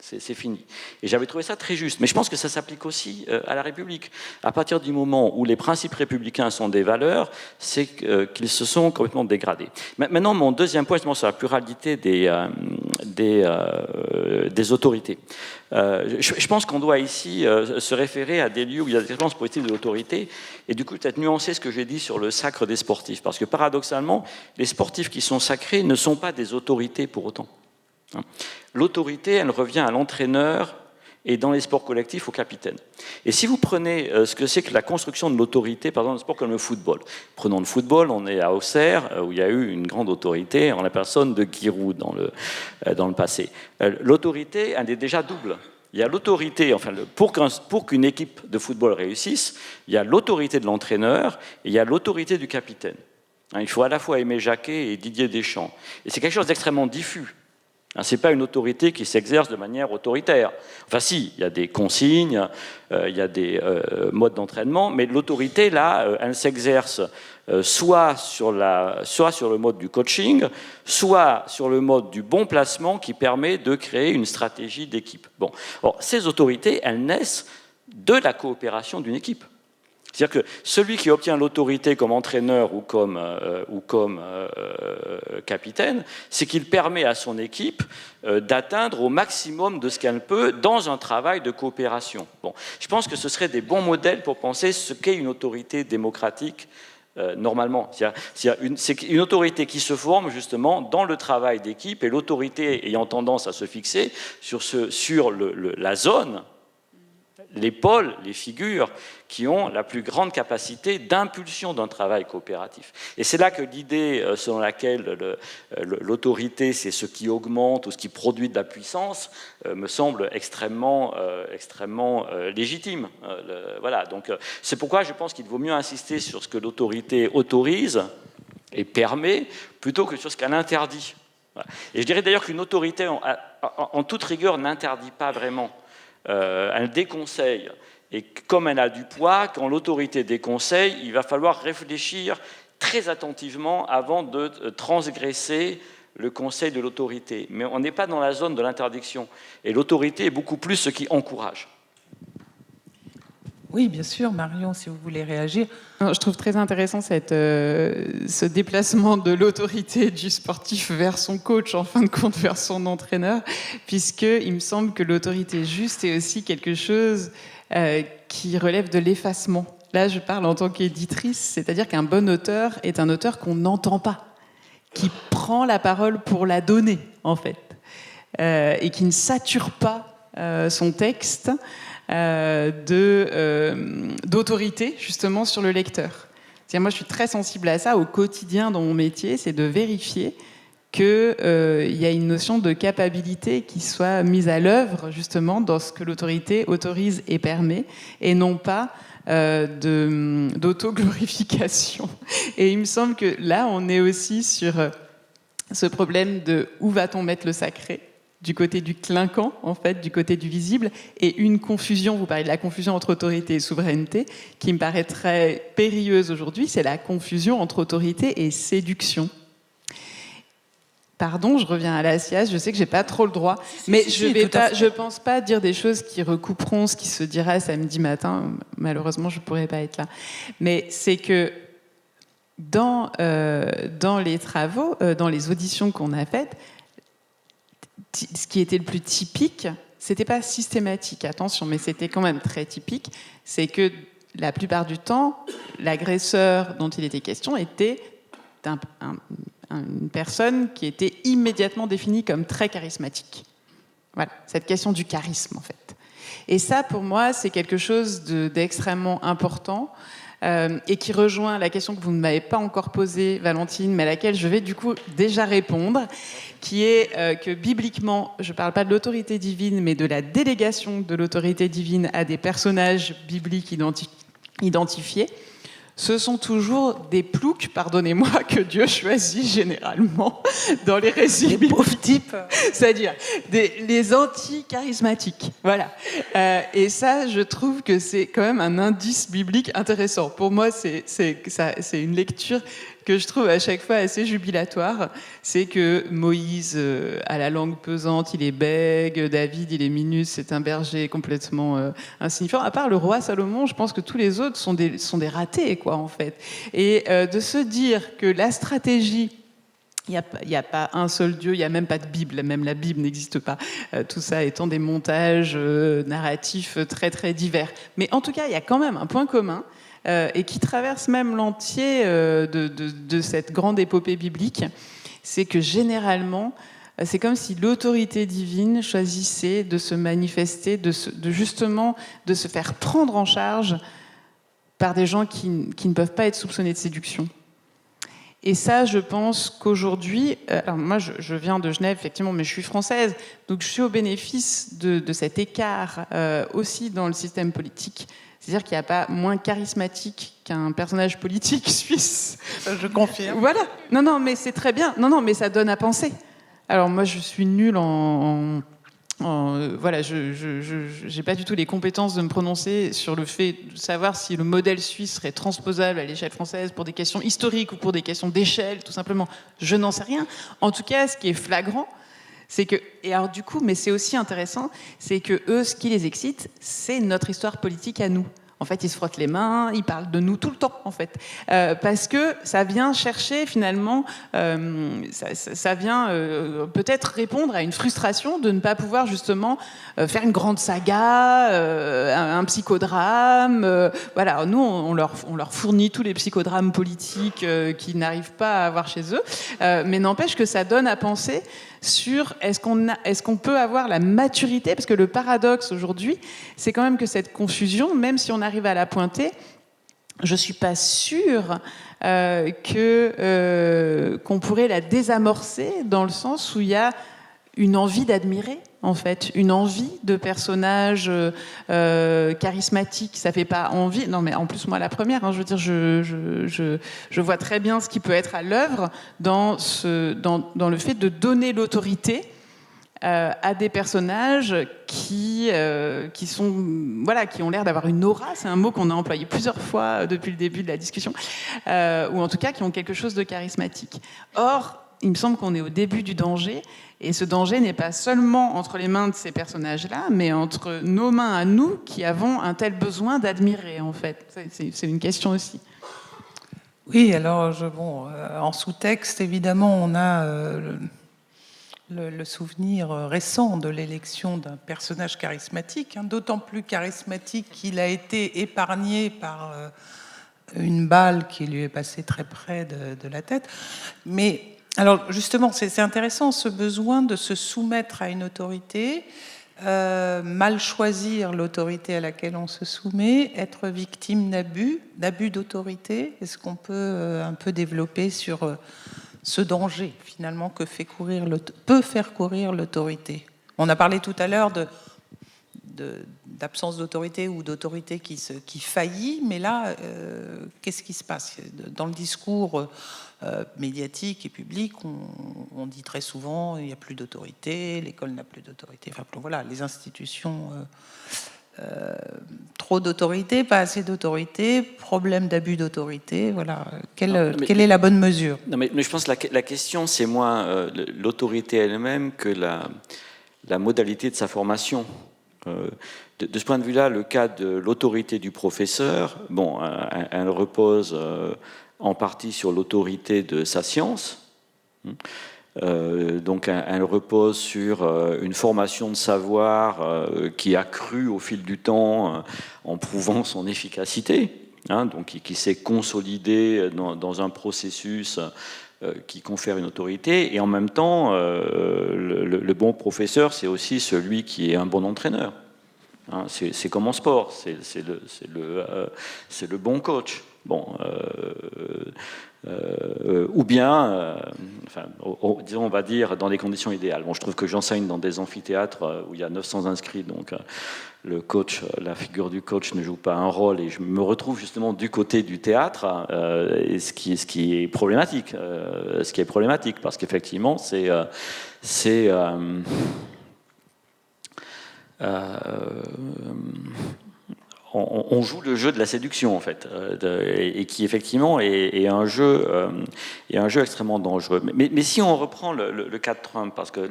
C'est fini. Et j'avais trouvé ça très juste. Mais je pense que ça s'applique aussi à la République. À partir du moment où les principes républicains sont des valeurs, c'est qu'ils se sont complètement dégradés. Maintenant, mon deuxième point, justement, sur la pluralité des autorités. Je pense qu'on doit ici se référer à des lieux où il y a des expériences politiques de l'autorité, et du coup peut-être nuancer ce que j'ai dit sur le sacre des sportifs, parce que paradoxalement, les sportifs qui sont sacrés ne sont pas des autorités pour autant. L'autorité, elle revient à l'entraîneur et dans les sports collectifs au capitaine. Et si vous prenez ce que c'est que la construction de l'autorité, par exemple, dans un sport comme le football. Prenons le football, on est à Auxerre, où il y a eu une grande autorité en la personne de Giroud dans le passé. L'autorité, elle est déjà double. Il y a l'autorité, enfin, pour qu'une équipe de football réussisse, il y a l'autorité de l'entraîneur et il y a l'autorité du capitaine. Il faut à la fois Aimé Jacquet et Didier Deschamps. Et c'est quelque chose d'extrêmement diffus. Ce n'est pas une autorité qui s'exerce de manière autoritaire. Enfin si, il y a des consignes, il y a des modes d'entraînement, mais l'autorité, là, elle s'exerce soit sur le mode du coaching, soit sur le mode du bon placement qui permet de créer une stratégie d'équipe. Bon. Alors, ces autorités, elles naissent de la coopération d'une équipe. C'est-à-dire que celui qui obtient l'autorité comme entraîneur ou comme capitaine, c'est qu'il permet à son équipe d'atteindre au maximum de ce qu'elle peut dans un travail de coopération. Bon, je pense que ce serait des bons modèles pour penser ce qu'est une autorité démocratique normalement. C'est une autorité qui se forme justement dans le travail d'équipe, et l'autorité ayant tendance à se fixer sur la zone, les pôles, les figures qui ont la plus grande capacité d'impulsion d'un travail coopératif. Et c'est là que l'idée selon laquelle l'autorité, c'est ce qui augmente ou ce qui produit de la puissance, me semble extrêmement légitime. Voilà. Donc, c'est pourquoi je pense qu'il vaut mieux insister sur ce que l'autorité autorise et permet, plutôt que sur ce qu'elle interdit. Voilà. Et je dirais d'ailleurs qu'une autorité, en toute rigueur, n'interdit pas vraiment. Elle déconseille. Et comme elle a du poids, quand l'autorité déconseille, il va falloir réfléchir très attentivement avant de transgresser le conseil de l'autorité. Mais on n'est pas dans la zone de l'interdiction. Et l'autorité est beaucoup plus ce qui encourage. Oui, bien sûr, Marion, si vous voulez réagir. Je trouve très intéressant ce déplacement de l'autorité du sportif vers son coach, en fin de compte vers son entraîneur, puisqu'il me semble que l'autorité juste est aussi quelque chose qui relève de l'effacement. Là, je parle en tant qu'éditrice, c'est-à-dire qu'un bon auteur est un auteur qu'on n'entend pas, qui prend la parole pour la donner, en fait, et qui ne sature pas son texte d'autorité justement sur le lecteur. Moi, je suis très sensible à ça au quotidien dans mon métier, c'est de vérifier qu'il y a une notion de capacité qui soit mise à l'œuvre justement dans ce que l'autorité autorise et permet, et non pas d'autoglorification. Et il me semble que là, on est aussi sur ce problème de où va-t-on mettre le sacré, du côté du clinquant, en fait, du côté du visible, et une confusion, vous parlez de la confusion entre autorité et souveraineté, qui me paraît très périlleuse aujourd'hui, c'est la confusion entre autorité et séduction. Pardon, je reviens à la SIAS, je sais que j'ai pas trop le droit, mais je pense pas dire des choses qui recouperont ce qui se dira samedi matin, malheureusement je pourrais pas être là. Mais c'est que dans les travaux, dans les auditions qu'on a faites, ce qui était le plus typique, c'était pas systématique, attention, mais c'était quand même très typique, c'est que la plupart du temps, l'agresseur dont il était question était une personne qui était immédiatement définie comme très charismatique. Voilà, cette question du charisme, en fait. Et ça, pour moi, c'est quelque chose d'extrêmement important et qui rejoint la question que vous ne m'avez pas encore posée, Valentine, mais à laquelle je vais du coup déjà répondre, qui est que bibliquement, je ne parle pas de l'autorité divine, mais de la délégation de l'autorité divine à des personnages bibliques identifiés. Ce sont toujours des ploucs, pardonnez-moi, que Dieu choisit généralement dans les récits bibliques. Pauvres types. C'est-à-dire les anti-charismatiques. Voilà. Et ça, je trouve que c'est quand même un indice biblique intéressant. Pour moi, c'est une lecture que je trouve à chaque fois assez jubilatoire. C'est que Moïse a la langue pesante, il est bègue, David, il est minus, c'est un berger complètement insignifiant. À part le roi Salomon, je pense que tous les autres sont des ratés, quoi, en fait. Et de se dire que la stratégie... Il n'y a pas un seul Dieu, il n'y a même pas de Bible, même la Bible n'existe pas. Tout ça étant des montages narratifs très très divers. Mais en tout cas, il y a quand même un point commun et qui traverse même l'entier de cette grande épopée biblique, c'est que généralement, c'est comme si l'autorité divine choisissait de se manifester, justement de se faire prendre en charge par des gens qui ne peuvent pas être soupçonnés de séduction. Et ça, je pense qu'aujourd'hui, alors moi je viens de Genève, effectivement, mais je suis française, donc je suis au bénéfice de cet écart aussi dans le système politique. C'est-à-dire qu'il n'y a pas moins charismatique qu'un personnage politique suisse. Je confirme. Voilà. Non, mais c'est très bien. Non, mais ça donne à penser. Alors moi, je suis nulle voilà, je n'ai pas du tout les compétences de me prononcer sur le fait de savoir si le modèle suisse serait transposable à l'échelle française pour des questions historiques ou pour des questions d'échelle, tout simplement. Je n'en sais rien. En tout cas, ce qui est flagrant, c'est que, et alors du coup, mais c'est aussi intéressant, c'est que eux, ce qui les excite, c'est notre histoire politique à nous. En fait, ils se frottent les mains, ils parlent de nous tout le temps, en fait. Parce que ça vient chercher, finalement, ça vient peut-être répondre à une frustration de ne pas pouvoir, justement, faire une grande saga, un psychodrame. Voilà, nous, on leur fournit tous les psychodrames politiques qu'ils n'arrivent pas à avoir chez eux. Mais n'empêche que ça donne à penser sur est-ce qu'on peut avoir la maturité, parce que le paradoxe aujourd'hui, c'est quand même que cette confusion, même si on arrive à la pointer, je ne suis pas sûre qu'on pourrait la désamorcer dans le sens où il y a une envie d'admirer, en fait, une envie de personnages charismatiques. Ça fait pas envie. Non, mais en plus moi la première. Je veux dire, je vois très bien ce qui peut être à l'œuvre dans le fait de donner l'autorité à des personnages qui ont l'air d'avoir une aura. C'est un mot qu'on a employé plusieurs fois depuis le début de la discussion, ou en tout cas qui ont quelque chose de charismatique. Or, il me semble qu'on est au début du danger, et ce danger n'est pas seulement entre les mains de ces personnages-là, mais entre nos mains à nous qui avons un tel besoin d'admirer, en fait. C'est une question aussi. Oui, alors, en sous-texte, évidemment, on a le souvenir récent de l'élection d'un personnage charismatique, d'autant plus charismatique qu'il a été épargné par une balle qui lui est passée très près de la tête. Mais alors justement, c'est intéressant ce besoin de se soumettre à une autorité, mal choisir l'autorité à laquelle on se soumet, être victime d'abus d'autorité. Est-ce qu'on peut un peu développer sur ce danger finalement que peut faire courir l'autorité? On a parlé tout à l'heure d'absence d'autorité ou d'autorité qui faillit, mais là, qu'est-ce qui se passe? Dans le discours médiatique et public, on dit très souvent il n'y a plus d'autorité, l'école n'a plus d'autorité. Enfin, voilà, les institutions, trop d'autorité, pas assez d'autorité, problème d'abus d'autorité. Voilà, quelle est la bonne mesure? Non, mais je pense que la question, c'est moins l'autorité elle-même que la modalité de sa formation. De ce point de vue-là, le cas de l'autorité du professeur, elle repose en partie sur l'autorité de sa science. Donc elle repose sur une formation de savoir qui a cru au fil du temps en prouvant son efficacité, donc qui s'est consolidée dans un processus qui confère une autorité, et en même temps, le bon professeur, c'est aussi celui qui est un bon entraîneur. Hein, c'est comme en sport, c'est le bon coach. Bon, ou bien, enfin, disons, on va dire, dans des conditions idéales. Bon, je trouve que j'enseigne dans des amphithéâtres où il y a 900 inscrits, donc le coach, la figure du coach ne joue pas un rôle, et je me retrouve justement du côté du théâtre, et ce qui est problématique, parce qu'effectivement, on joue le jeu de la séduction en fait, et qui effectivement est un jeu extrêmement dangereux. Mais si on reprend le cas de Trump, parce que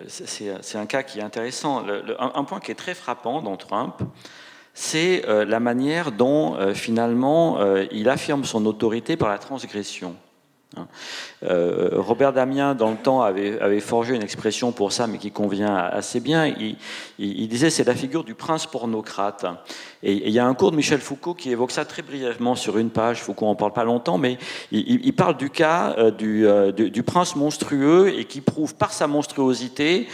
c'est un cas qui est intéressant, un point qui est très frappant dans Trump, c'est la manière dont finalement il affirme son autorité par la transgression. Robert Damien, dans le temps, avait forgé une expression pour ça, mais qui convient assez bien. Il disait c'est la figure du prince pornocrate. Et il y a un cours de Michel Foucault qui évoque ça très brièvement sur une page. Foucault n'en parle pas longtemps, mais il parle du cas du prince monstrueux, et qui prouve par sa monstruosité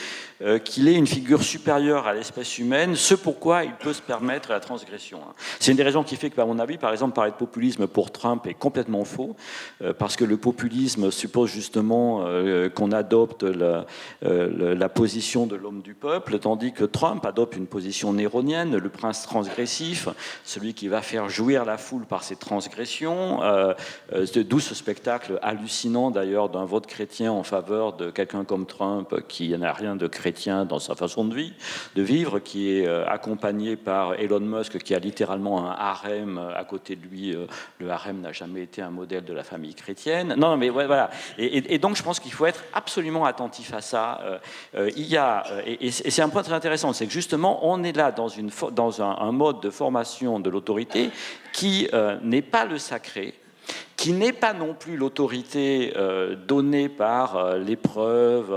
qu'il est une figure supérieure à l'espèce humaine, ce pourquoi il peut se permettre la transgression. C'est une des raisons qui fait que, à mon avis, par exemple, parler de populisme pour Trump est complètement faux, parce que le populisme suppose justement qu'on adopte la position de l'homme du peuple, tandis que Trump adopte une position néronienne, le prince transgressif, celui qui va faire jouir la foule par ses transgressions, d'où ce spectacle hallucinant d'ailleurs d'un vote chrétien en faveur de quelqu'un comme Trump, qui n'a rien de chrétien dans sa façon de vivre, qui est accompagné par Elon Musk, qui a littéralement un harem à côté de lui. Le harem n'a jamais été un modèle de la famille chrétienne. Non, mais voilà. Et donc, je pense qu'il faut être absolument attentif à ça. Et c'est un point très intéressant, c'est que justement, on est là dans un mode de formation de l'autorité qui n'est pas le sacré, qui n'est pas non plus l'autorité donnée par l'épreuve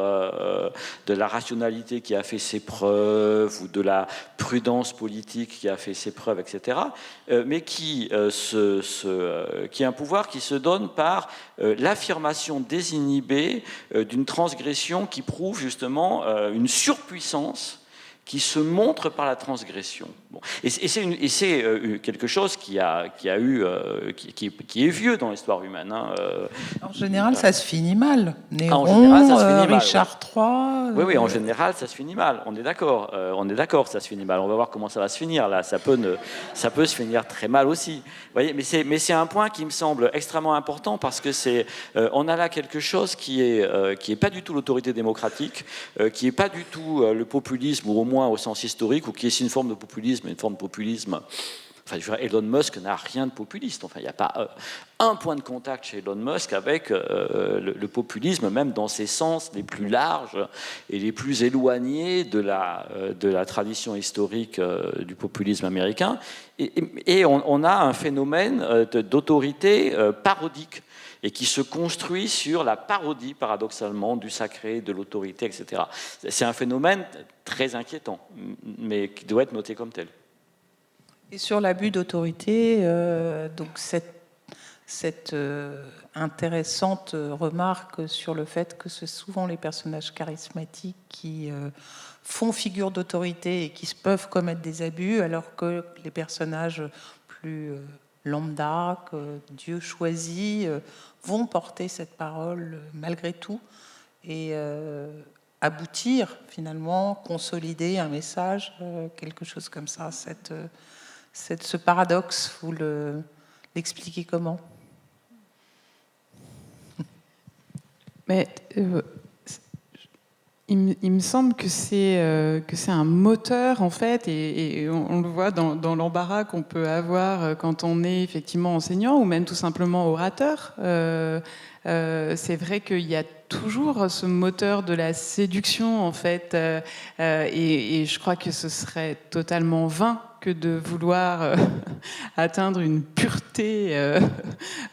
de la rationalité qui a fait ses preuves, ou de la prudence politique qui a fait ses preuves, etc., mais qui est un pouvoir qui se donne par l'affirmation désinhibée d'une transgression qui prouve justement une surpuissance qui se montre par la transgression. Bon. Et c'est quelque chose qui est vieux dans l'histoire humaine. Hein. En général, ça se finit mal. Néron, général, ça se finit mal, Richard III... Oui, en général, ça se finit mal. On est d'accord, ça se finit mal. On va voir comment ça va se finir, là. Ça peut se finir très mal aussi. Vous voyez, mais c'est un point qui me semble extrêmement important, parce que on a là quelque chose qui est pas du tout l'autorité démocratique, qui est pas du tout le populisme, ou au moins au sens historique, ou qui est une forme de populisme, Enfin, Elon Musk n'a rien de populiste. Enfin, il n'y a pas un point de contact chez Elon Musk avec le populisme, même dans ses sens les plus larges et les plus éloignés de la tradition historique du populisme américain. Et on a un phénomène d'autorité parodique, et qui se construit sur la parodie, paradoxalement, du sacré, de l'autorité, etc. C'est un phénomène très inquiétant, mais qui doit être noté comme tel. Et sur l'abus d'autorité, donc cette intéressante remarque sur le fait que c'est souvent les personnages charismatiques qui font figure d'autorité et qui peuvent commettre des abus, alors que les personnages plus lambda, que Dieu choisit, vont porter cette parole malgré tout et aboutir finalement, consolider un message, quelque chose comme ça. Ce paradoxe, vous l'expliquez comment ? Mais il me semble que c'est un moteur, en fait, et on le voit dans l'embarras qu'on peut avoir quand on est effectivement enseignant, ou même tout simplement orateur. C'est vrai qu'il y a toujours ce moteur de la séduction, en fait, et je crois que ce serait totalement vain que de vouloir atteindre une pureté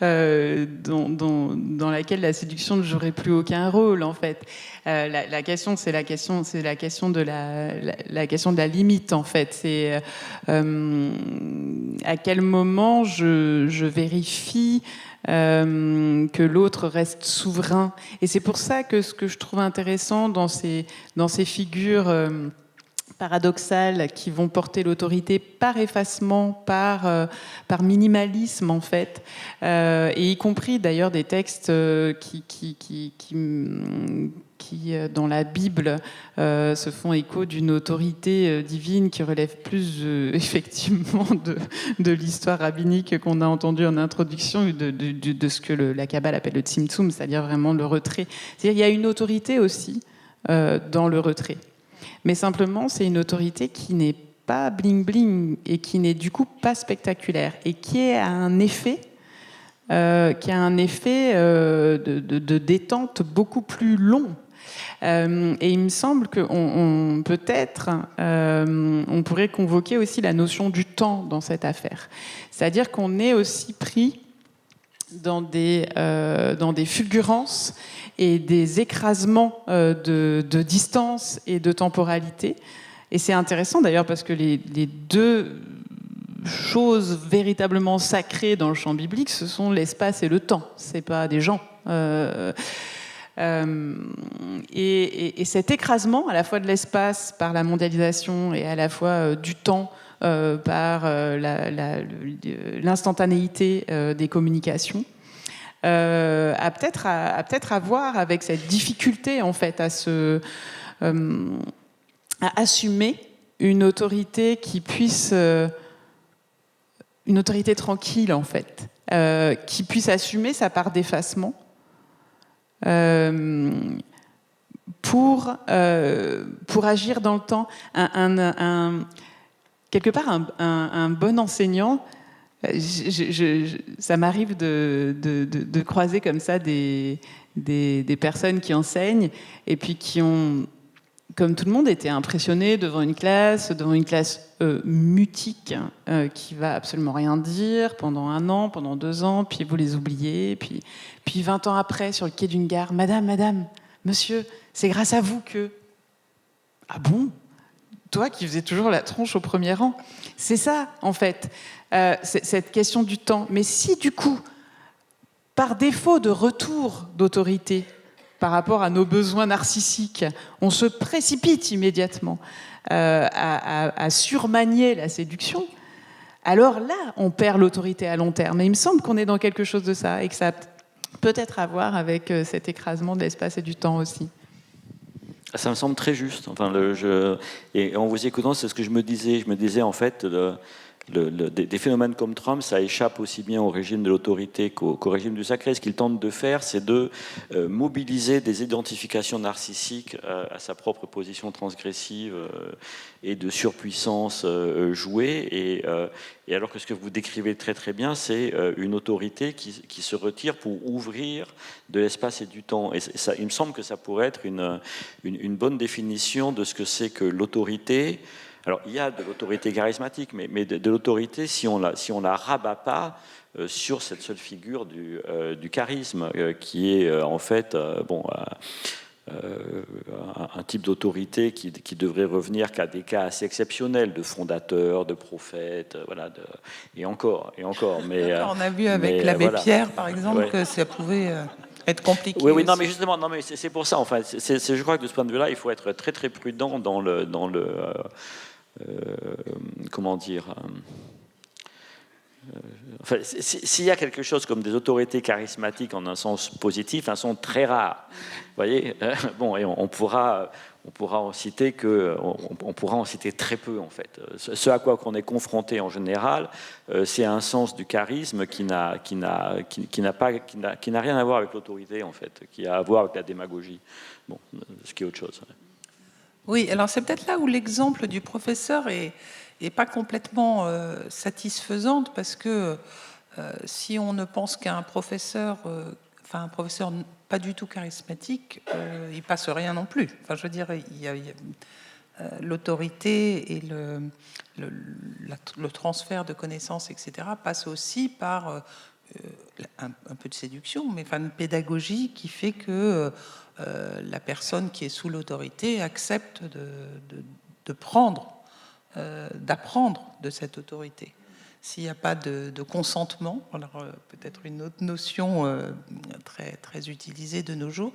dans laquelle la séduction ne jouerait plus aucun rôle, en fait. La question, c'est la question de la question de la limite, en fait. C'est à quel moment je vérifie que l'autre reste souverain. Et c'est pour ça que ce que je trouve intéressant dans ces figures paradoxales qui vont porter l'autorité par effacement, par minimalisme, en fait, et y compris d'ailleurs des textes qui dans la Bible, se font écho d'une autorité divine qui relève plus effectivement de l'histoire rabbinique qu'on a entendue en introduction, de ce que la Kabbale appelle le tzimtzum, c'est-à-dire vraiment le retrait. C'est-à-dire qu'il y a une autorité aussi dans le retrait. Mais simplement, c'est une autorité qui n'est pas bling-bling et qui n'est du coup pas spectaculaire et qui a un effet de détente beaucoup plus long. Et il me semble qu'on peut-être on pourrait convoquer aussi la notion du temps dans cette affaire. C'est-à-dire qu'on est aussi pris dans des fulgurances et des écrasements de distance et de temporalité. Et c'est intéressant d'ailleurs parce que les deux choses véritablement sacrées dans le champ biblique, ce sont l'espace et le temps. C'est pas des gens. Et cet écrasement, à la fois de l'espace par la mondialisation et à la fois du temps par l'instantanéité des communications, a peut-être à voir avec cette difficulté en fait à assumer une autorité qui puisse une autorité tranquille en fait, qui puisse assumer sa part d'effacement pour agir dans le temps. Quelque part un bon enseignant. Ça m'arrive de croiser comme ça des personnes qui enseignent et puis qui ont, comme tout le monde, été impressionnées devant une classe mutique qui va absolument rien dire pendant 1 an, pendant 2 ans, puis vous les oubliez, puis 20 ans après, sur le quai d'une gare, madame, monsieur, c'est grâce à vous que... Ah bon ? Toi qui faisais toujours la tronche au premier rang. C'est ça, en fait, cette question du temps. Mais si, du coup, par défaut de retour d'autorité par rapport à nos besoins narcissiques, on se précipite immédiatement à surmanier la séduction, alors là, on perd l'autorité à long terme. Et il me semble qu'on est dans quelque chose de ça, et que ça a peut-être à voir avec cet écrasement de l'espace et du temps aussi. Ça me semble très juste. Enfin, et en vous écoutant, c'est ce que je me disais. Je me disais, en fait, des phénomènes comme Trump, ça échappe aussi bien au régime de l'autorité qu'au régime du sacré. Ce qu'il tente de faire, c'est de mobiliser des identifications narcissiques à sa propre position transgressive et de surpuissance jouée. Et alors que ce que vous décrivez très très bien, c'est une autorité qui se retire pour ouvrir de l'espace et du temps. Et ça, il me semble que ça pourrait être une bonne définition de ce que c'est que l'autorité. Alors, il y a de l'autorité charismatique, mais de l'autorité, si on la rabat pas sur cette seule figure du charisme, qui est en fait un type d'autorité qui devrait revenir qu'à des cas assez exceptionnels de fondateurs, de prophètes, voilà, et encore. Mais on a vu avec l'abbé Pierre, par exemple, que ça pouvait être compliqué. Oui, non, mais justement, c'est pour ça. Enfin, je crois que de ce point de vue-là, il faut être très très prudent dans le comment dire. Enfin, s'il y a quelque chose comme des autorités charismatiques en un sens positif, elles sont très rares. Vous voyez, bon, et on pourra en citer très peu en fait. Ce à quoi qu'on est confronté en général, c'est un sens du charisme qui n'a rien à voir avec l'autorité en fait, qui a à voir avec la démagogie. Bon, ce qui est autre chose. Oui, alors c'est peut-être là où l'exemple du professeur est pas complètement satisfaisante, parce que si on ne pense qu'un professeur, un professeur pas du tout charismatique, il passe rien non plus. Enfin, je veux dire, il y a l'autorité et le transfert de connaissances, etc., passe aussi par un peu de séduction, mais enfin une pédagogie qui fait que la personne qui est sous l'autorité accepte de prendre, d'apprendre de cette autorité. S'il n'y a pas de consentement, alors peut-être une autre notion très, très utilisée de nos jours,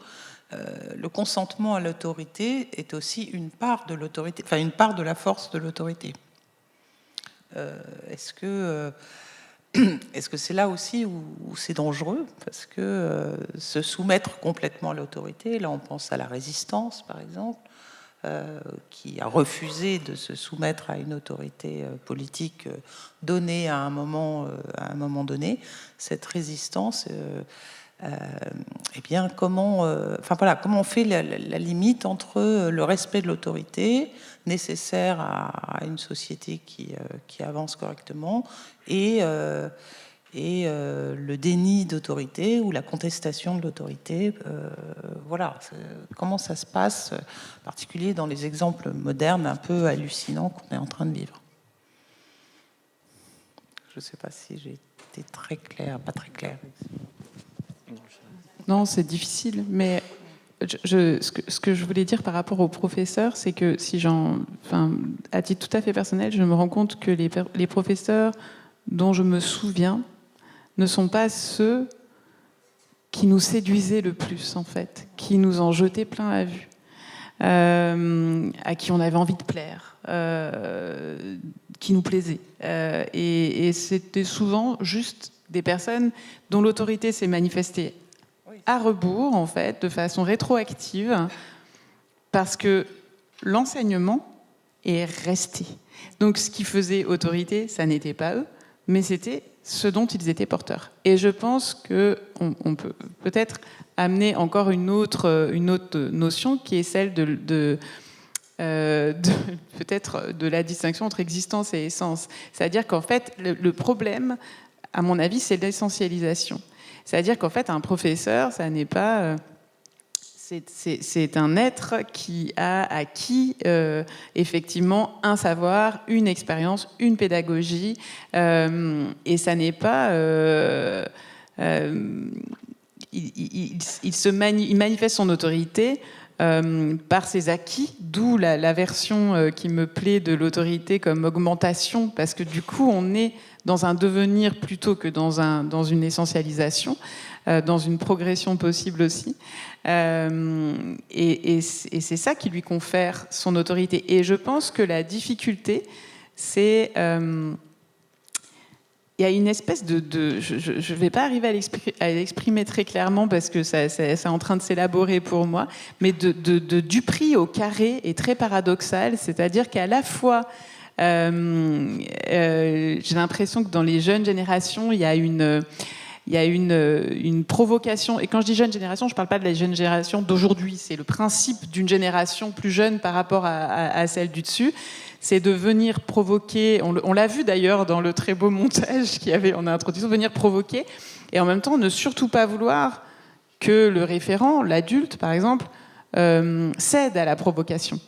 le consentement à l'autorité est aussi une part de l'autorité, enfin une part de la force de l'autorité. Est-ce que c'est là aussi où c'est dangereux? Parce que se soumettre complètement à l'autorité, là on pense à la résistance par exemple, qui a refusé de se soumettre à une autorité politique donnée à un moment donné. Cette résistance, eh bien, comment on fait la limite entre le respect de l'autorité nécessaire à une société qui avance correctement et le déni d'autorité ou la contestation de l'autorité. Voilà, comment ça se passe, en particulier dans les exemples modernes un peu hallucinants qu'on est en train de vivre. Je ne sais pas si j'ai été très claire, pas très claire. Non, c'est difficile, mais ce que je voulais dire par rapport aux professeurs, c'est que à titre tout à fait personnel, je me rends compte que les professeurs dont je me souviens ne sont pas ceux qui nous séduisaient le plus, en fait, qui nous en jetaient plein la vue, à qui on avait envie de plaire, qui nous plaisaient. Et c'était souvent juste des personnes dont l'autorité s'est manifestée à rebours, en fait, de façon rétroactive, parce que l'enseignement est resté. Donc, ce qui faisait autorité, ça n'était pas eux, mais c'était ce dont ils étaient porteurs. Et je pense qu'on peut peut-être amener encore une autre notion qui est celle peut-être de la distinction entre existence et essence. C'est-à-dire qu'en fait, le problème, à mon avis, c'est l'essentialisation. C'est-à-dire qu'en fait, un professeur, ça n'est pas... c'est un être qui a acquis effectivement un savoir, une expérience, une pédagogie, et ça n'est pas... il manifeste son autorité par ses acquis, d'où la version qui me plaît de l'autorité comme augmentation, parce que du coup, on est dans un devenir plutôt que dans une essentialisation, dans une progression possible aussi. Et c'est ça qui lui confère son autorité. Et je pense que la difficulté, c'est... il y a une espèce je ne vais pas arriver à l'exprimer très clairement parce que c'est en train de s'élaborer pour moi, mais du prix au carré est très paradoxal, c'est-à-dire qu'à la fois, j'ai l'impression que dans les jeunes générations, il y a une provocation, et quand je dis jeune génération, je ne parle pas de la jeune génération d'aujourd'hui, c'est le principe d'une génération plus jeune par rapport à celle du dessus, c'est de venir provoquer, on l'a vu d'ailleurs dans le très beau montage qu'il y avait en introduction, venir provoquer, et en même temps ne surtout pas vouloir que le référent, l'adulte par exemple, cède à la provocation.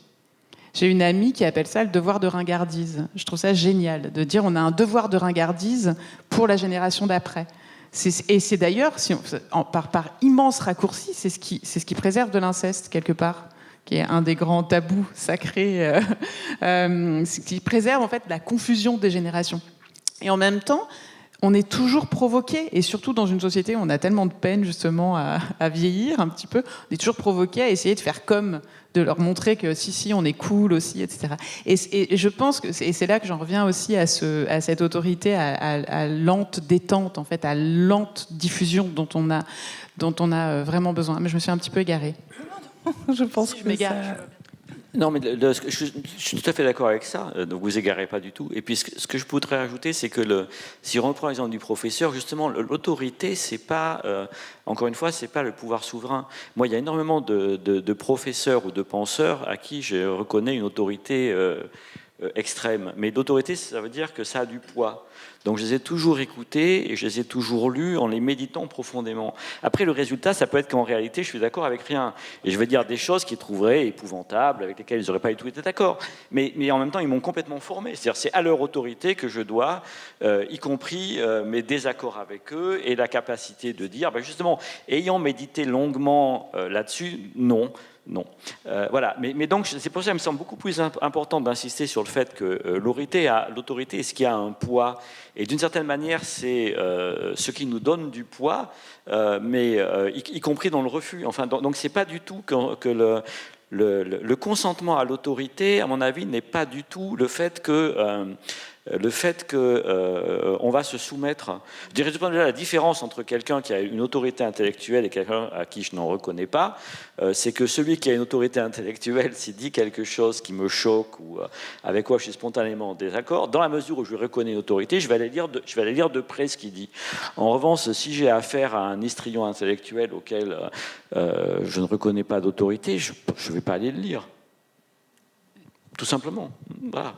J'ai une amie qui appelle ça le devoir de ringardise. Je trouve ça génial, de dire on a un devoir de ringardise pour la génération d'après. Et c'est d'ailleurs, par immense raccourci, c'est ce qui préserve de l'inceste, quelque part, qui est un des grands tabous sacrés, qui préserve en fait la confusion des générations. Et en même temps, on est toujours provoqué, et surtout dans une société où on a tellement de peine justement à vieillir un petit peu, on est toujours provoqué à essayer de faire comme, de leur montrer que si, on est cool aussi, etc. Et je pense que c'est là que j'en reviens aussi à cette autorité, à lente détente, en fait, à lente diffusion dont on a vraiment besoin. Mais je me suis un petit peu égarée. Je pense que je m'égare. Non, mais je suis tout à fait d'accord avec ça, donc vous égarez pas du tout. Et puis ce que je voudrais ajouter, c'est que si on reprend l'exemple du professeur, justement, l'autorité, c'est pas, encore une fois, c'est pas le pouvoir souverain. Moi, il y a énormément de professeurs ou de penseurs à qui je reconnais une autorité extrême. Mais l'autorité, ça veut dire que ça a du poids. Donc je les ai toujours écoutés et je les ai toujours lus en les méditant profondément. Après, le résultat, ça peut être qu'en réalité, je suis d'accord avec rien. Et je vais dire des choses qu'ils trouveraient épouvantables, avec lesquelles ils n'auraient pas du tout été d'accord. Mais en même temps, ils m'ont complètement formé. C'est-à-dire, c'est à leur autorité que je dois, y compris mes désaccords avec eux, et la capacité de dire, ben justement, ayant médité longuement là-dessus, non. Voilà. Mais donc, c'est pour ça qu'il me semble beaucoup plus important d'insister sur le fait que l'autorité est ce qui a un poids. Et d'une certaine manière, c'est ce qui nous donne du poids, mais y compris dans le refus. Enfin, donc, c'est pas du tout que le consentement à l'autorité, à mon avis, n'est pas du tout le fait que on va se soumettre. Je dirais tout déjà la différence entre quelqu'un qui a une autorité intellectuelle et quelqu'un à qui je n'en reconnais pas, c'est que celui qui a une autorité intellectuelle, s'il dit quelque chose qui me choque ou avec quoi je suis spontanément en désaccord, dans la mesure où je reconnais une autorité, je vais aller lire de près ce qu'il dit. En revanche, si j'ai affaire à un histrion intellectuel auquel je ne reconnais pas d'autorité, je ne vais pas aller le lire. Tout simplement. Voilà.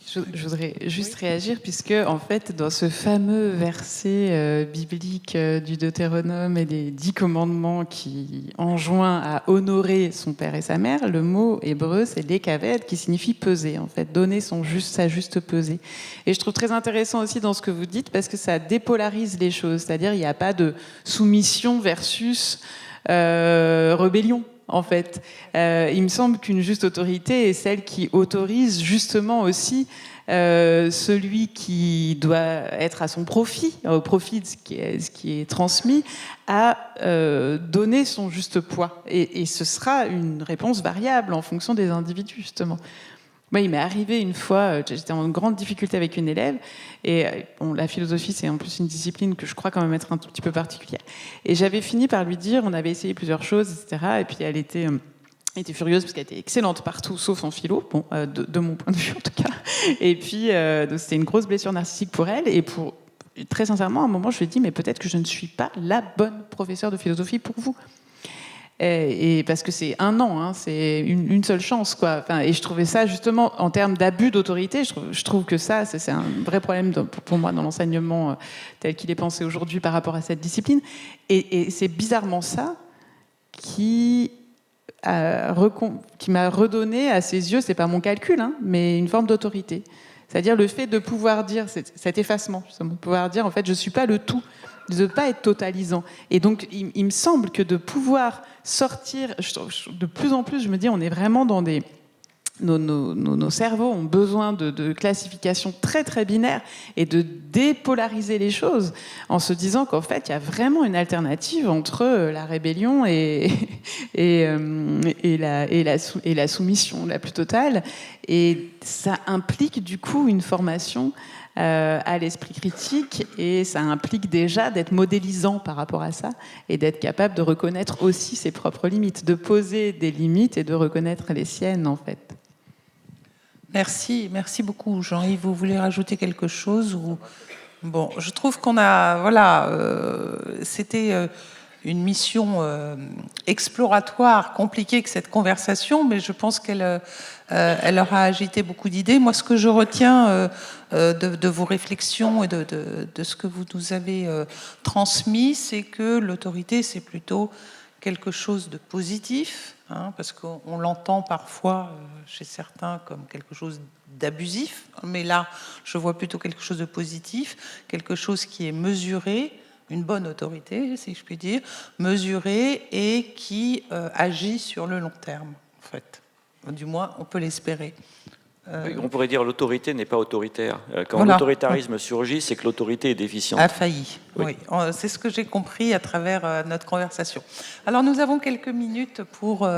Je voudrais juste réagir, puisque, en fait, dans ce fameux verset biblique du Deutéronome et des 10 commandements qui enjoint à honorer son père et sa mère, le mot hébreu, c'est lekaved, qui signifie peser, en fait, donner sa juste pesée. Et je trouve très intéressant aussi dans ce que vous dites, parce que ça dépolarise les choses, c'est-à-dire il n'y a pas de soumission versus rébellion. En fait, il me semble qu'une juste autorité est celle qui autorise justement aussi celui qui doit être à son profit, au profit de ce qui est transmis, à donner son juste poids. Et ce sera une réponse variable en fonction des individus, justement. Moi, il m'est arrivé une fois, j'étais en grande difficulté avec une élève, et bon, la philosophie, c'est en plus une discipline que je crois quand même être un tout petit peu particulière. Et j'avais fini par lui dire, on avait essayé plusieurs choses, etc. Et puis elle était furieuse parce qu'elle était excellente partout, sauf en philo, bon, de mon point de vue en tout cas. Et puis, donc c'était une grosse blessure narcissique pour elle, et très sincèrement, à un moment, je lui ai dit, mais peut-être que je ne suis pas la bonne professeure de philosophie pour vous. Et parce que c'est un an, hein, c'est une seule chance, quoi. Enfin, et je trouvais ça justement en termes d'abus d'autorité. Je trouve que ça, c'est un vrai problème pour moi dans l'enseignement tel qu'il est pensé aujourd'hui par rapport à cette discipline. Et c'est bizarrement ça qui m'a redonné à ses yeux, c'est pas mon calcul, hein, mais une forme d'autorité. C'est-à-dire le fait de pouvoir dire cet effacement, justement, de pouvoir dire en fait, je suis pas le tout. De ne pas être totalisant. Et donc, il me semble que de pouvoir sortir, de plus en plus, je me dis, on est vraiment dans des... Nos cerveaux ont besoin de classifications très, très binaires et de dépolariser les choses en se disant qu'en fait, il y a vraiment une alternative entre la rébellion et la soumission la plus totale. Et ça implique, du coup, une formation à l'esprit critique, et ça implique déjà d'être modélisant par rapport à ça et d'être capable de reconnaître aussi ses propres limites, de poser des limites et de reconnaître les siennes, en fait. Merci beaucoup, Jean-Yves. Vous voulez rajouter quelque chose ou... Bon, je trouve qu'on a... Voilà, c'était une mission exploratoire, compliquée que cette conversation, mais je pense qu'elle elle aura agité beaucoup d'idées. Moi, ce que je retiens de vos réflexions et de ce que vous nous avez transmis, c'est que l'autorité, c'est plutôt quelque chose de positif, hein, parce qu'on l'entend parfois chez certains comme quelque chose d'abusif, mais là, je vois plutôt quelque chose de positif, quelque chose qui est mesuré, une bonne autorité, si je puis dire, mesurée et qui agit sur le long terme, en fait. Du moins, on peut l'espérer. Oui, on pourrait dire l'autorité n'est pas autoritaire. Quand voilà. L'autoritarisme surgit, c'est que l'autorité est déficiente. A failli, oui. C'est ce que j'ai compris à travers notre conversation. Alors, nous avons quelques minutes pour,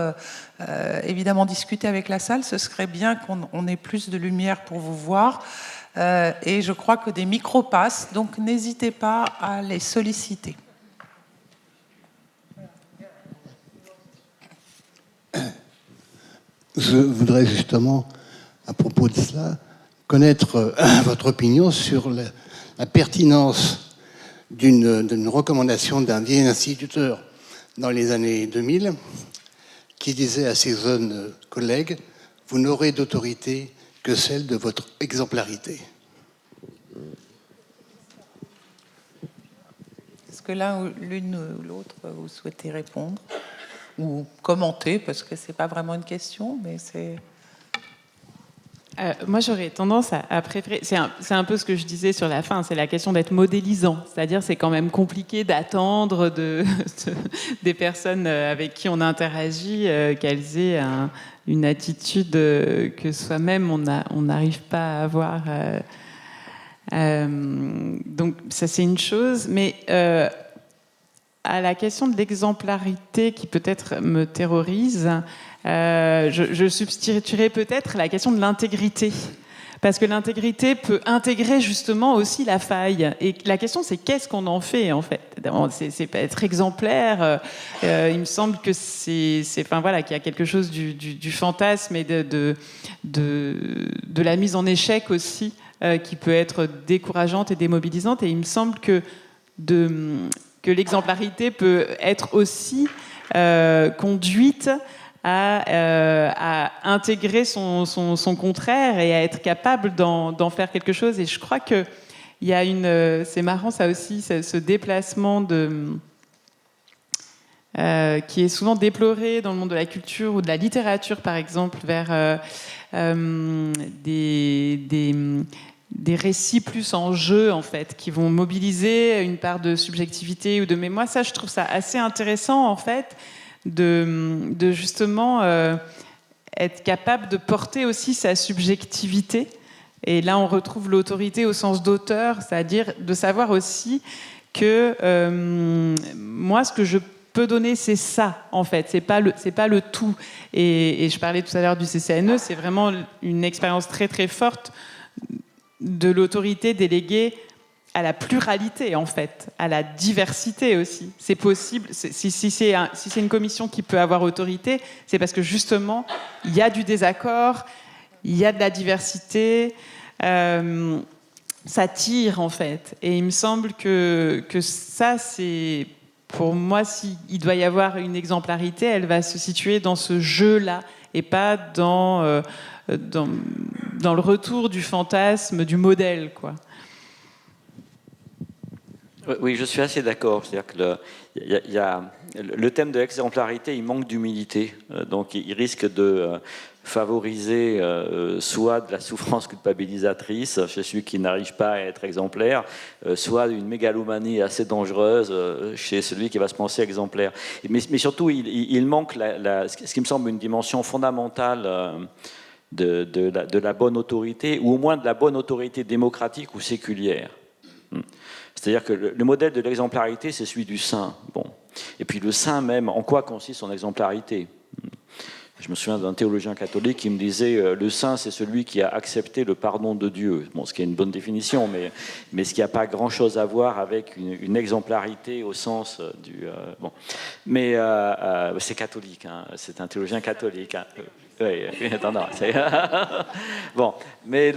évidemment, discuter avec la salle. Ce serait bien qu'on ait plus de lumière pour vous voir. Et je crois que des micros passent, donc n'hésitez pas à les solliciter. Je voudrais justement, à propos de cela, connaître votre opinion sur la pertinence d'une recommandation d'un vieil instituteur dans les années 2000 qui disait à ses jeunes collègues « Vous n'aurez d'autorité que celle de votre exemplarité ». que l'une ou l'autre, vous souhaitez répondre ou commenter, parce que c'est pas vraiment une question, mais c'est... Moi, j'aurais tendance à préférer... C'est un peu ce que je disais sur la fin, c'est la question d'être modélisant. C'est-à-dire, c'est quand même compliqué d'attendre des personnes avec qui on interagit qu'elles aient une attitude que soi-même, on n'arrive pas à avoir. Donc, ça, c'est une chose. Mais à la question de l'exemplarité qui peut-être me terrorise... je substituerais peut-être la question de l'intégrité. Parce que l'intégrité peut intégrer justement aussi la faille. Et la question, c'est qu'est-ce qu'on en fait, en fait. C'est pas être exemplaire. Il me semble que enfin, voilà, qu'il y a quelque chose du fantasme et de la mise en échec aussi, qui peut être décourageante et démobilisante. Et il me semble que l'exemplarité peut être aussi conduite à intégrer son contraire et à être capable d'en faire quelque chose. Et je crois qu'il y a c'est marrant ça aussi, ce déplacement qui est souvent déploré dans le monde de la culture ou de la littérature, par exemple, vers des récits plus en jeu, en fait, qui vont mobiliser une part de subjectivité ou de mémoire. Ça, je trouve ça assez intéressant, en fait, de justement être capable de porter aussi sa subjectivité. Et là, on retrouve l'autorité au sens d'auteur, c'est-à-dire de savoir aussi que moi, ce que je peux donner, c'est ça, en fait. C'est pas le tout. Et je parlais tout à l'heure du CCNE, c'est vraiment une expérience très, très forte de l'autorité déléguée à la pluralité, en fait, à la diversité aussi. C'est possible. Si c'est une commission qui peut avoir autorité, c'est parce que justement, il y a du désaccord, il y a de la diversité, ça tire, en fait. Et il me semble que ça, c'est... Pour moi, s'il doit y avoir une exemplarité, elle va se situer dans ce jeu-là et pas dans le retour du fantasme, du modèle, quoi. Oui, je suis assez d'accord. C'est-à-dire que le thème de l'exemplarité, il manque d'humilité. Donc, il risque de favoriser soit de la souffrance culpabilisatrice chez celui qui n'arrive pas à être exemplaire, soit une mégalomanie assez dangereuse chez celui qui va se penser exemplaire. Mais surtout, il manque ce qui me semble une dimension fondamentale de la bonne autorité, ou au moins de la bonne autorité démocratique ou séculière. C'est-à-dire que le modèle de l'exemplarité, c'est celui du saint. Bon. Et puis le saint même, en quoi consiste son exemplarité ? Je me souviens d'un théologien catholique qui me disait le saint, c'est celui qui a accepté le pardon de Dieu. Bon, ce qui est une bonne définition, mais ce qui n'a pas grand-chose à voir avec une exemplarité au sens du... bon. Mais c'est catholique, hein, c'est un théologien catholique. Hein. Oui, attends, bon, mais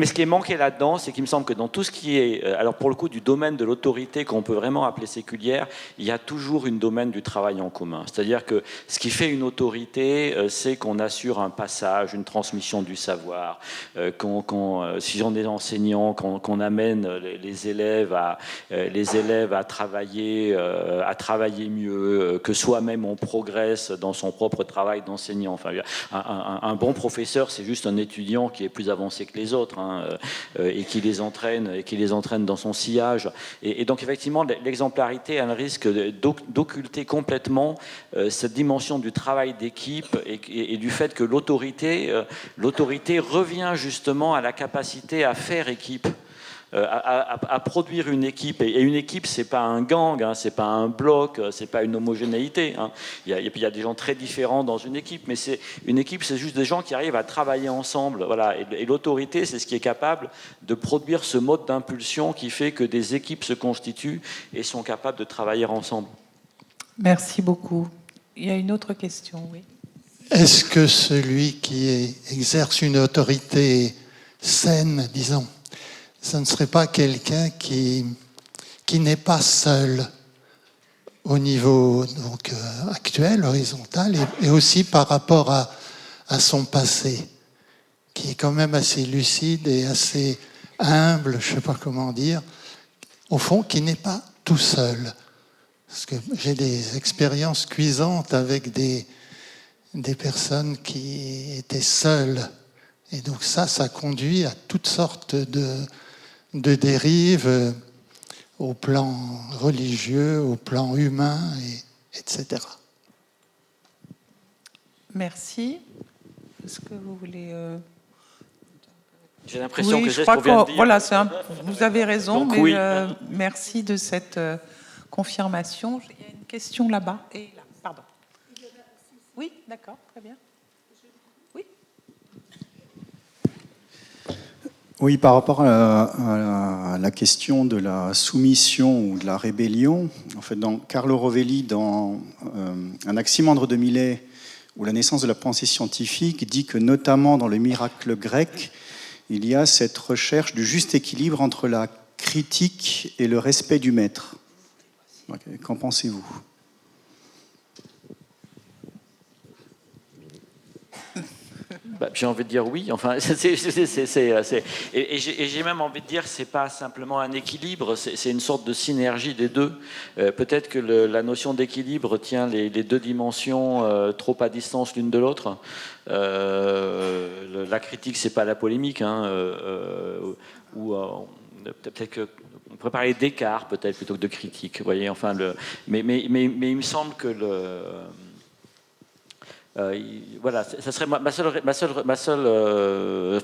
ce qui est manqué là-dedans, c'est qu'il me semble que dans tout ce qui est, alors pour le coup, du domaine de l'autorité qu'on peut vraiment appeler séculière, il y a toujours une domaine du travail en commun. C'est-à-dire que ce qui fait une autorité, c'est qu'on assure un passage, une transmission du savoir, si on est enseignant, qu'on amène les élèves à travailler mieux, que soi-même on progresse dans son propre travail d'enseignant. Enfin, un bon professeur, c'est juste un étudiant qui est plus avancé que les autres, hein, et qui les entraîne dans son sillage. Et donc effectivement, l'exemplarité a le risque d'occulter complètement cette dimension du travail d'équipe et du fait que l'autorité revient justement à la capacité à faire équipe. À produire une équipe, et une équipe, c'est pas un gang, hein, c'est pas un bloc, c'est pas une homogénéité, hein. Il y a des gens très différents dans une équipe, mais une équipe, c'est juste des gens qui arrivent à travailler ensemble, voilà. Et l'autorité, c'est ce qui est capable de produire ce mode d'impulsion qui fait que des équipes se constituent et sont capables de travailler ensemble. Merci beaucoup. Il y a une autre question, oui. Est-ce que celui qui exerce une autorité saine, disons, ce ne serait pas quelqu'un qui n'est pas seul au niveau donc, actuel, horizontal, et aussi par rapport à son passé, qui est quand même assez lucide et assez humble, je ne sais pas comment dire. au fond, qui n'est pas tout seul. Parce que j'ai des expériences cuisantes avec des personnes qui étaient seules. Et donc ça conduit à toutes sortes de dérives au plan religieux, au plan humain, etc. Merci. Est-ce que vous voulez... J'ai l'impression oui, que je c'est ce crois qu'on vient de que dire. voilà, vous avez raison, Donc, mais oui. merci de cette confirmation. Il y a une question là-bas et là. Pardon. Oui, d'accord, très bien. Oui. Oui, par rapport à la question de la soumission ou de la rébellion, en fait, dans Carlo Rovelli, dans Anaximandre de Milet, où la naissance de la pensée scientifique dit que, notamment dans le miracle grec, il y a cette recherche du juste équilibre entre la critique et le respect du maître. Qu'en pensez-vous ? J'ai envie de dire oui. Enfin, et j'ai même envie de dire que c'est pas simplement un équilibre, c'est une sorte de synergie des deux. Peut-être que la notion d'équilibre tient les deux dimensions trop à distance l'une de l'autre. La critique, c'est pas la polémique, hein, ou peut-être que on pourrait parler d'écart, peut-être plutôt que de critique. Vous voyez, enfin, mais il me semble que voilà, ça serait ma seule.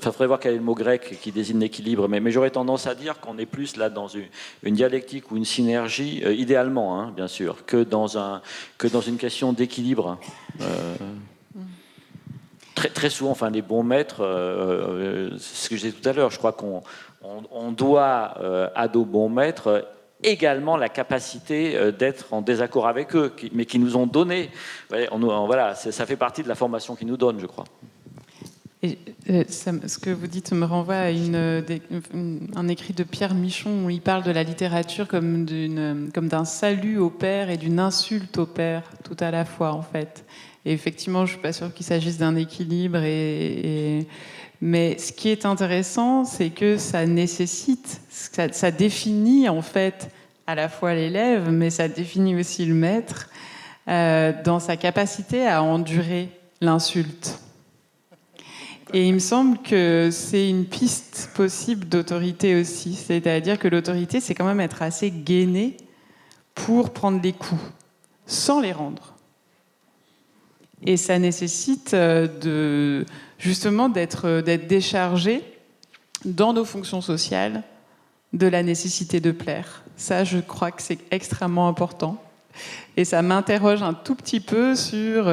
Faudrait voir quel est le mot grec qui désigne l'équilibre, mais j'aurais tendance à dire qu'on est plus là dans une dialectique ou une synergie, idéalement, hein, bien sûr, que dans une question d'équilibre. Très souvent, enfin, les bons maîtres, c'est ce que je disais tout à l'heure. Je crois qu'on doit à nos bons maîtres également la capacité d'être en désaccord avec eux, mais qui nous ont donné. Voilà, ça fait partie de la formation qu'ils nous donnent, je crois. Et, ce que vous dites me renvoie à un écrit de Pierre Michon où il parle de la littérature comme d'un salut au père et d'une insulte au père, tout à la fois, en fait. Et effectivement, je ne suis pas sûre qu'il s'agisse d'un équilibre. Mais ce qui est intéressant, c'est que ça nécessite, ça définit en fait à la fois l'élève, mais ça définit aussi le maître dans sa capacité à endurer l'insulte. Et il me semble que c'est une piste possible d'autorité aussi. C'est-à-dire que l'autorité, c'est quand même être assez gainé pour prendre des coups, sans les rendre. Et ça nécessite justement d'être déchargé dans nos fonctions sociales de la nécessité de plaire. Ça, je crois que c'est extrêmement important. Et ça m'interroge un tout petit peu sur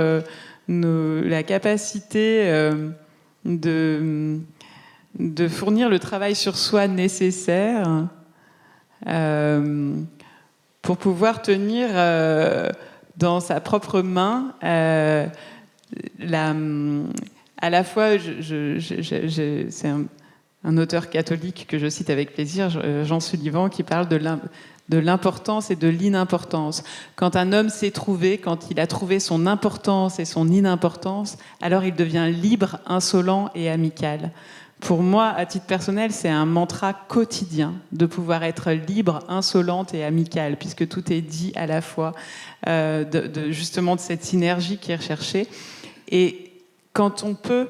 la capacité de fournir le travail sur soi nécessaire pour pouvoir tenir dans sa propre main à la fois, c'est un auteur catholique que je cite avec plaisir, Jean Sullivan, qui parle de l'importance et de l'inimportance. Quand un homme s'est trouvé, quand il a trouvé son importance et son inimportance, alors il devient libre, insolent et amical. Pour moi, à titre personnel, c'est un mantra quotidien de pouvoir être libre, insolente et amicale, puisque tout est dit à la fois justement de cette synergie qui est recherchée. Et quand on peut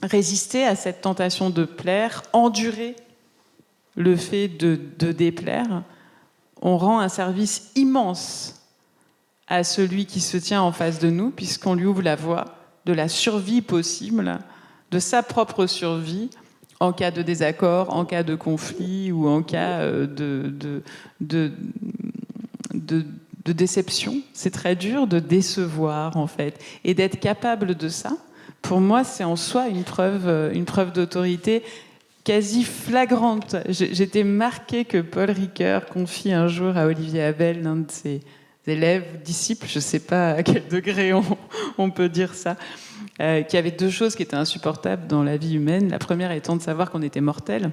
résister à cette tentation de plaire, endurer le fait de déplaire, on rend un service immense à celui qui se tient en face de nous, puisqu'on lui ouvre la voie de la survie possible, de sa propre survie, en cas de désaccord, en cas de conflit ou en cas de déception. C'est très dur de décevoir, en fait. Et d'être capable de ça, pour moi, c'est en soi une preuve d'autorité quasi flagrante. J'étais marquée que Paul Ricoeur confie un jour à Olivier Abel, l'un de ses élèves, disciples, je ne sais pas à quel degré on peut dire ça, qu'il y avait deux choses qui étaient insupportables dans la vie humaine. La première étant de savoir qu'on était mortel.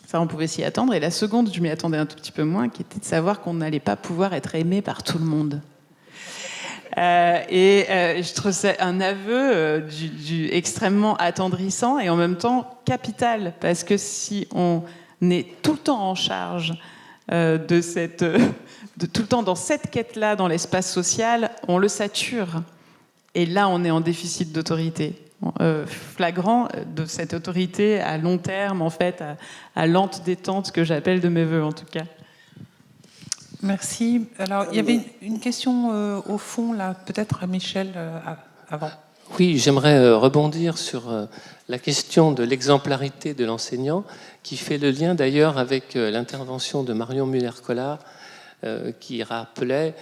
Ça, on pouvait s'y attendre. Et la seconde, je m'y attendais un tout petit peu moins, qui était de savoir qu'on n'allait pas pouvoir être aimé par tout le monde. Je trouve ça un aveu extrêmement attendrissant et en même temps capital, parce que si on est tout le temps en charge tout le temps dans cette quête-là, dans l'espace social, on le sature. Et là, on est en déficit d'autorité. Flagrant de cette autorité à long terme, en fait, à lente détente, que j'appelle de mes voeux, en tout cas. Merci. Alors, il y avait une question au fond, là, peut-être à Michel avant. Oui, j'aimerais rebondir sur la question de l'exemplarité de l'enseignant, qui fait le lien d'ailleurs avec l'intervention de Marion Muller-Collard, qui rappelait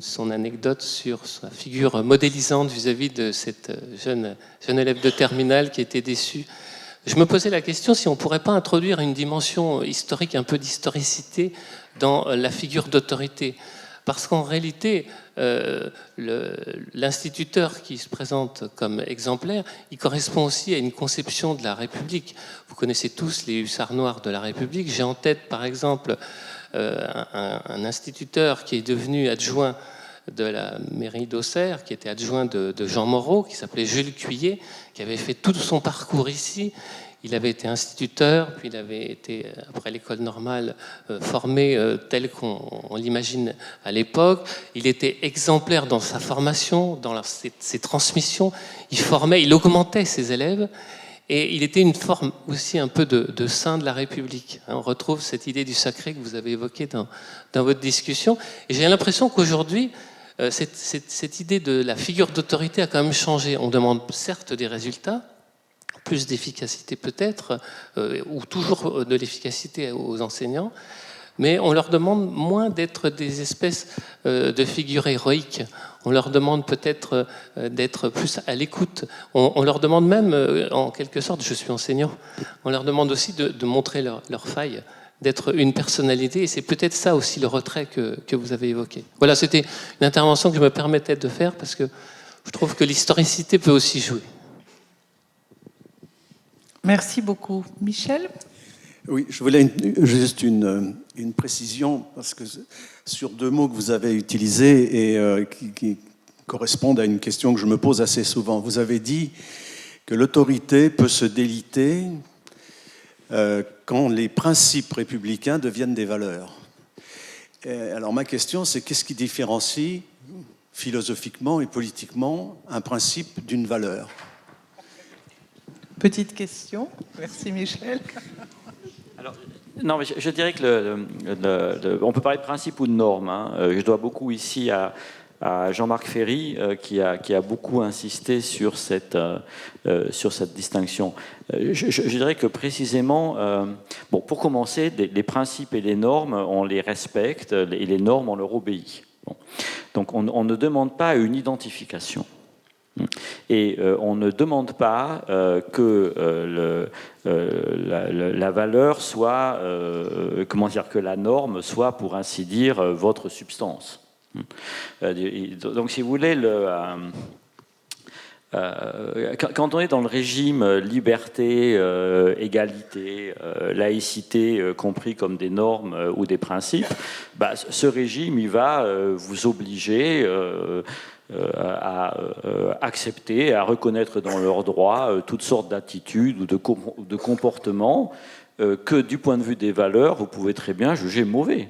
son anecdote sur sa figure modélisante vis-à-vis de cette jeune élève de terminale qui était déçue. Je me posais la question si on ne pourrait pas introduire une dimension historique, un peu d'historicité dans la figure d'autorité. Parce qu'en réalité, l'instituteur qui se présente comme exemplaire, il correspond aussi à une conception de la République. Vous connaissez tous les hussards noirs de la République. J'ai en tête, par exemple, un instituteur qui est devenu adjoint de la mairie d'Auxerre, qui était adjoint de Jean Moreau, qui s'appelait Jules Cuillet, qui avait fait tout son parcours ici. Il avait été instituteur, puis il avait été, après l'école normale, formé tel qu'on l'imagine à l'époque. Il était exemplaire dans sa formation, dans ses transmissions. Il augmentait ses élèves. Et il était une forme aussi un peu de saint de la République. On retrouve cette idée du sacré que vous avez évoquée dans votre discussion. Et j'ai l'impression qu'aujourd'hui, cette idée de la figure d'autorité a quand même changé. On demande certes des résultats, plus d'efficacité peut-être, ou toujours de l'efficacité aux enseignants, mais on leur demande moins d'être des espèces de figures héroïques. On leur demande peut-être d'être plus à l'écoute. On leur demande même, en quelque sorte, je suis enseignant, on leur demande aussi de montrer leurs failles, d'être une personnalité. Et c'est peut-être ça aussi le retrait que vous avez évoqué. Voilà, c'était une intervention que je me permettais de faire parce que je trouve que l'historicité peut aussi jouer. Merci beaucoup. Michel ? Oui, je voulais juste une précision, parce que sur deux mots que vous avez utilisés et qui correspondent à une question que je me pose assez souvent. Vous avez dit que l'autorité peut se déliter quand les principes républicains deviennent des valeurs. Alors ma question, c'est qu'est-ce qui différencie philosophiquement et politiquement un principe d'une valeur ? Petite question. Merci Michel. Alors, non, mais je dirais que on peut parler de principe ou de norme. Hein. Je dois beaucoup ici à Jean-Marc Ferry, qui a beaucoup insisté sur cette distinction. Je dirais que précisément, pour commencer, les principes et les normes, on les respecte, et les normes, on leur obéit. Bon. Donc on ne demande pas une identification. Et on ne demande pas que la valeur soit, que la norme soit, pour ainsi dire, votre substance. Donc, si vous voulez, quand on est dans le régime liberté, égalité, laïcité, compris comme des normes ou des principes, ce régime, il va vous obliger à accepter, à reconnaître dans leurs droits toutes sortes d'attitudes ou de comportements que, du point de vue des valeurs, vous pouvez très bien juger mauvais.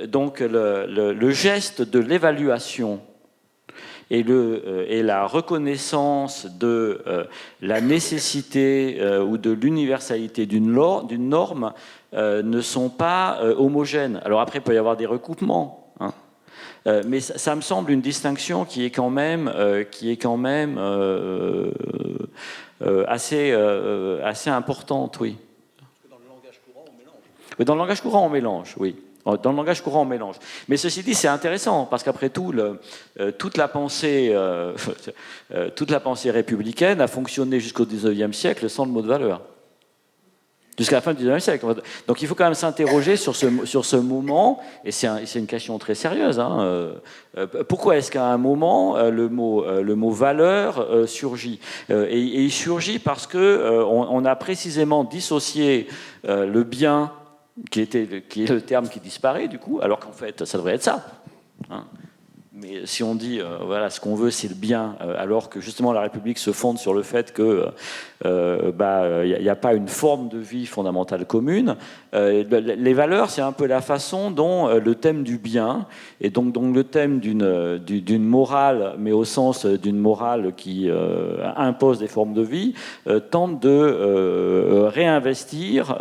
Donc le geste de l'évaluation et la reconnaissance de la nécessité ou de l'universalité d'une norme ne sont pas homogènes. Alors après, il peut y avoir des recoupements, hein. Mais ça me semble une distinction qui est quand même assez importante, oui. Dans le langage courant, on mélange. Oui, dans le langage courant, on mélange, oui. Dans le langage courant, on mélange. Mais ceci dit, c'est intéressant, parce qu'après tout, toute la pensée républicaine a fonctionné jusqu'au XIXe siècle sans le mot de valeur. Jusqu'à la fin du XIXe siècle. Donc il faut quand même s'interroger sur ce moment, et c'est une question très sérieuse. Hein. Pourquoi est-ce qu'à un moment, le mot valeur surgit et il surgit parce qu'on a précisément dissocié le bien, qui est le terme qui disparaît du coup, alors qu'en fait ça devrait être ça. Hein. Mais si on dit, voilà, ce qu'on veut, c'est le bien, alors que justement la République se fonde sur le fait que n'y a pas une forme de vie fondamentale commune, les valeurs, c'est un peu la façon dont le thème du bien, et donc le thème d'une morale, mais au sens d'une morale qui impose des formes de vie, tente de réinvestir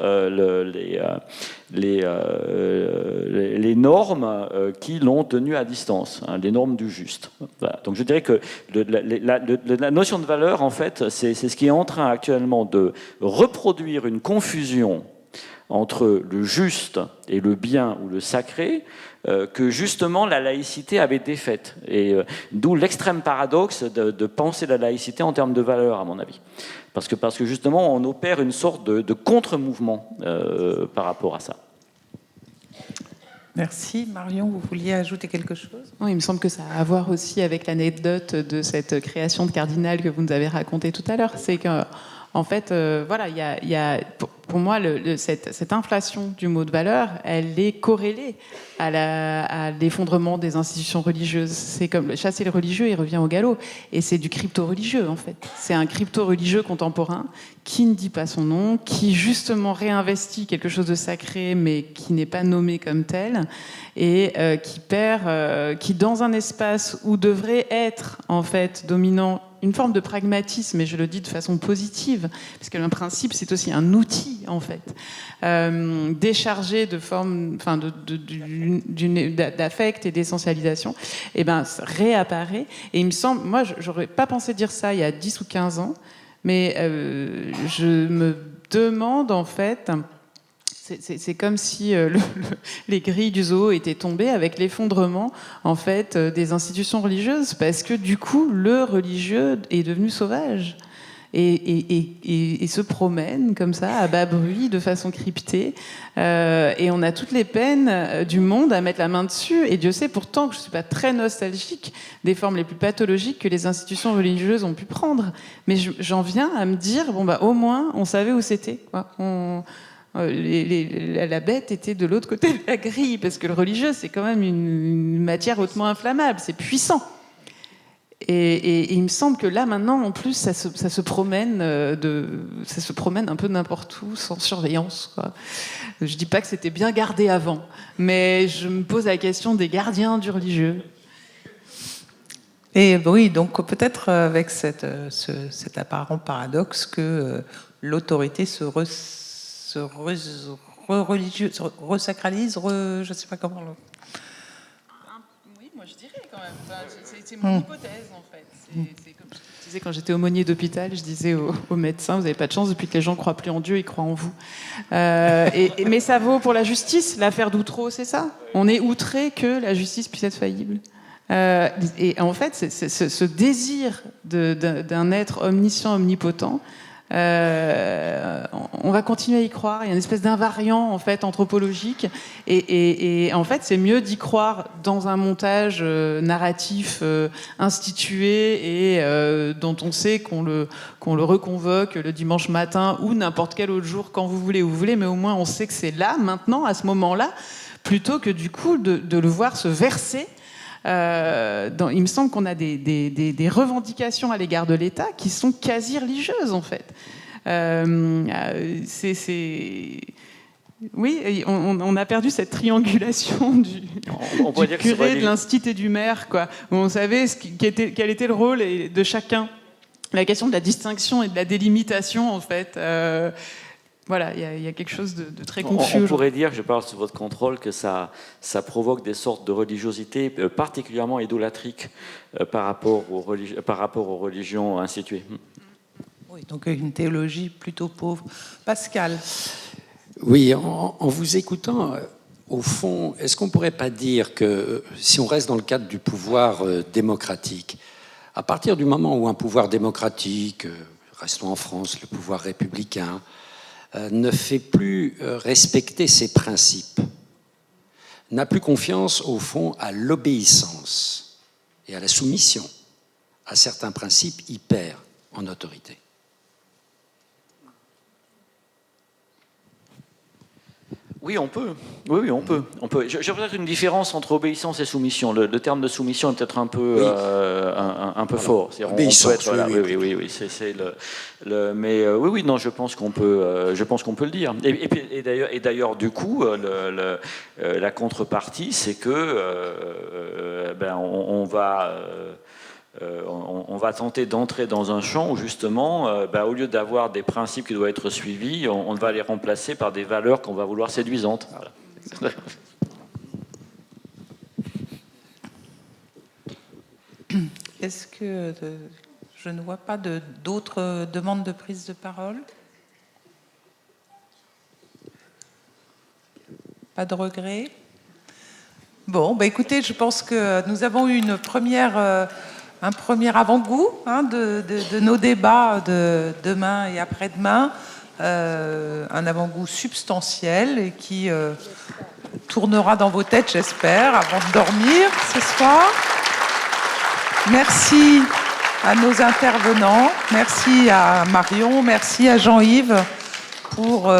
les normes qui l'ont tenu à distance, hein, les normes du juste. Voilà. Donc je dirais que la notion de valeur, en fait, c'est ce qui est en train actuellement de reproduire une confusion entre le juste et le bien ou le sacré, que justement la laïcité avait défaite. Et d'où l'extrême paradoxe de penser la laïcité en termes de valeur, à mon avis. Parce que justement, on opère une sorte de contre-mouvement par rapport à ça. Merci. Marion, vous vouliez ajouter quelque chose ? Oui, il me semble que ça a à voir aussi avec l'anecdote de cette création de cardinal que vous nous avez racontée tout à l'heure. C'est qu'en fait, voilà, il y a pour moi, cette inflation du mot de valeur, elle est corrélée à l'effondrement des institutions religieuses. C'est comme chasser les religieux, il revient au galop. Et c'est du crypto-religieux, en fait. C'est un crypto-religieux contemporain qui ne dit pas son nom, qui justement réinvestit quelque chose de sacré, mais qui n'est pas nommé comme tel, et qui perd, qui dans un espace où devrait être, en fait, dominant une forme de pragmatisme, et je le dis de façon positive, parce que le principe, c'est aussi un outil, en fait, déchargé de forme, enfin, d'affect et d'essentialisation, et ben, ça réapparaît. Et il me semble, moi, j'aurais pas pensé dire ça il y a 10 ou 15 ans, mais je me demande, en fait, c'est comme si les grilles du zoo étaient tombées avec l'effondrement, en fait, des institutions religieuses, parce que du coup, le religieux est devenu sauvage et se promène comme ça, à bas bruit, de façon cryptée. Et on a toutes les peines du monde à mettre la main dessus. Et Dieu sait pourtant que je ne suis pas très nostalgique des formes les plus pathologiques que les institutions religieuses ont pu prendre. Mais j'en viens à me dire, bon, bah, au moins, on savait où c'était, quoi. La bête était de l'autre côté de la grille, parce que le religieux, c'est quand même une matière hautement inflammable, c'est puissant. Et il me semble que là, maintenant, en plus, ça se promène un peu n'importe où, sans surveillance, quoi. Je dis pas que c'était bien gardé avant, mais je me pose la question des gardiens du religieux. Et oui, donc peut-être avec cet apparent paradoxe que l'autorité se resacralise, je ne sais pas comment. Oui, moi je dirais quand même. Enfin, c'est mon hypothèse en fait. C'est comme je disais quand j'étais aumônier d'hôpital, je disais aux médecins, vous n'avez pas de chance, depuis que les gens ne croient plus en Dieu, ils croient en vous. Mais ça vaut pour la justice. L'affaire d'Outreau, c'est ça. On est outré que la justice puisse être faillible. Et en fait, ce désir d'un être omniscient, omnipotent, on va continuer à y croire. Il y a une espèce d'invariant en fait anthropologique, et en fait c'est mieux d'y croire dans un montage narratif institué et dont on sait qu'on le reconvoque le dimanche matin ou n'importe quel autre jour quand vous voulez, où vous voulez, mais au moins on sait que c'est là, maintenant, à ce moment-là, plutôt que du coup de le voir se verser. Il me semble qu'on a des revendications à l'égard de l'État qui sont quasi religieuses, en fait. Oui, on a perdu cette triangulation du curé, de l'instit et du maire, quoi, où on savait quel était le rôle de chacun. La question de la distinction et de la délimitation, en fait... Voilà, il y a quelque chose de très confus. On pourrait dire, je parle sous votre contrôle, que ça provoque des sortes de religiosité particulièrement idolâtriques par rapport aux religions instituées. Oui, donc une théologie plutôt pauvre. Pascal. Oui, en vous écoutant, au fond, est-ce qu'on ne pourrait pas dire que si on reste dans le cadre du pouvoir démocratique, à partir du moment où un pouvoir démocratique, restons en France, le pouvoir républicain, ne fait plus respecter ses principes, n'a plus confiance au fond à l'obéissance et à la soumission à certains principes, il perd en autorité. Oui, on peut. Oui, on peut. J'ai peut-être une différence entre obéissance et soumission. Le terme de soumission est peut-être un peu, un peu fort. Obéissance, mais oui, non, je pense qu'on peut le dire. Et d'ailleurs, du coup, la contrepartie, c'est que on va tenter d'entrer dans un champ où justement, au lieu d'avoir des principes qui doivent être suivis, on va les remplacer par des valeurs qu'on va vouloir séduisantes. Voilà. Est-ce que je ne vois pas d'autres demandes de prise de parole? Pas de regret? Bon, écoutez, je pense que nous avons eu un premier avant-goût de nos débats de demain et après-demain, un avant-goût substantiel et qui tournera dans vos têtes, j'espère, avant de dormir ce soir. Merci à nos intervenants, merci à Marion, merci à Jean-Yves pour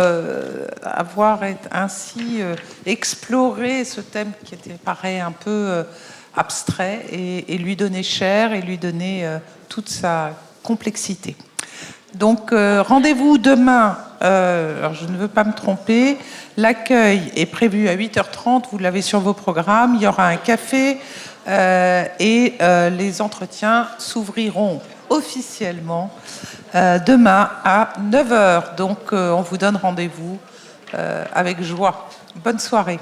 avoir ainsi exploré ce thème qui paraît un peu abstrait et lui donner chair et lui donner toute sa complexité. Donc rendez-vous demain, alors je ne veux pas me tromper, l'accueil est prévu à 8h30, vous l'avez sur vos programmes, il y aura un café et les entretiens s'ouvriront officiellement demain à 9h. Donc on vous donne rendez-vous avec joie. Bonne soirée.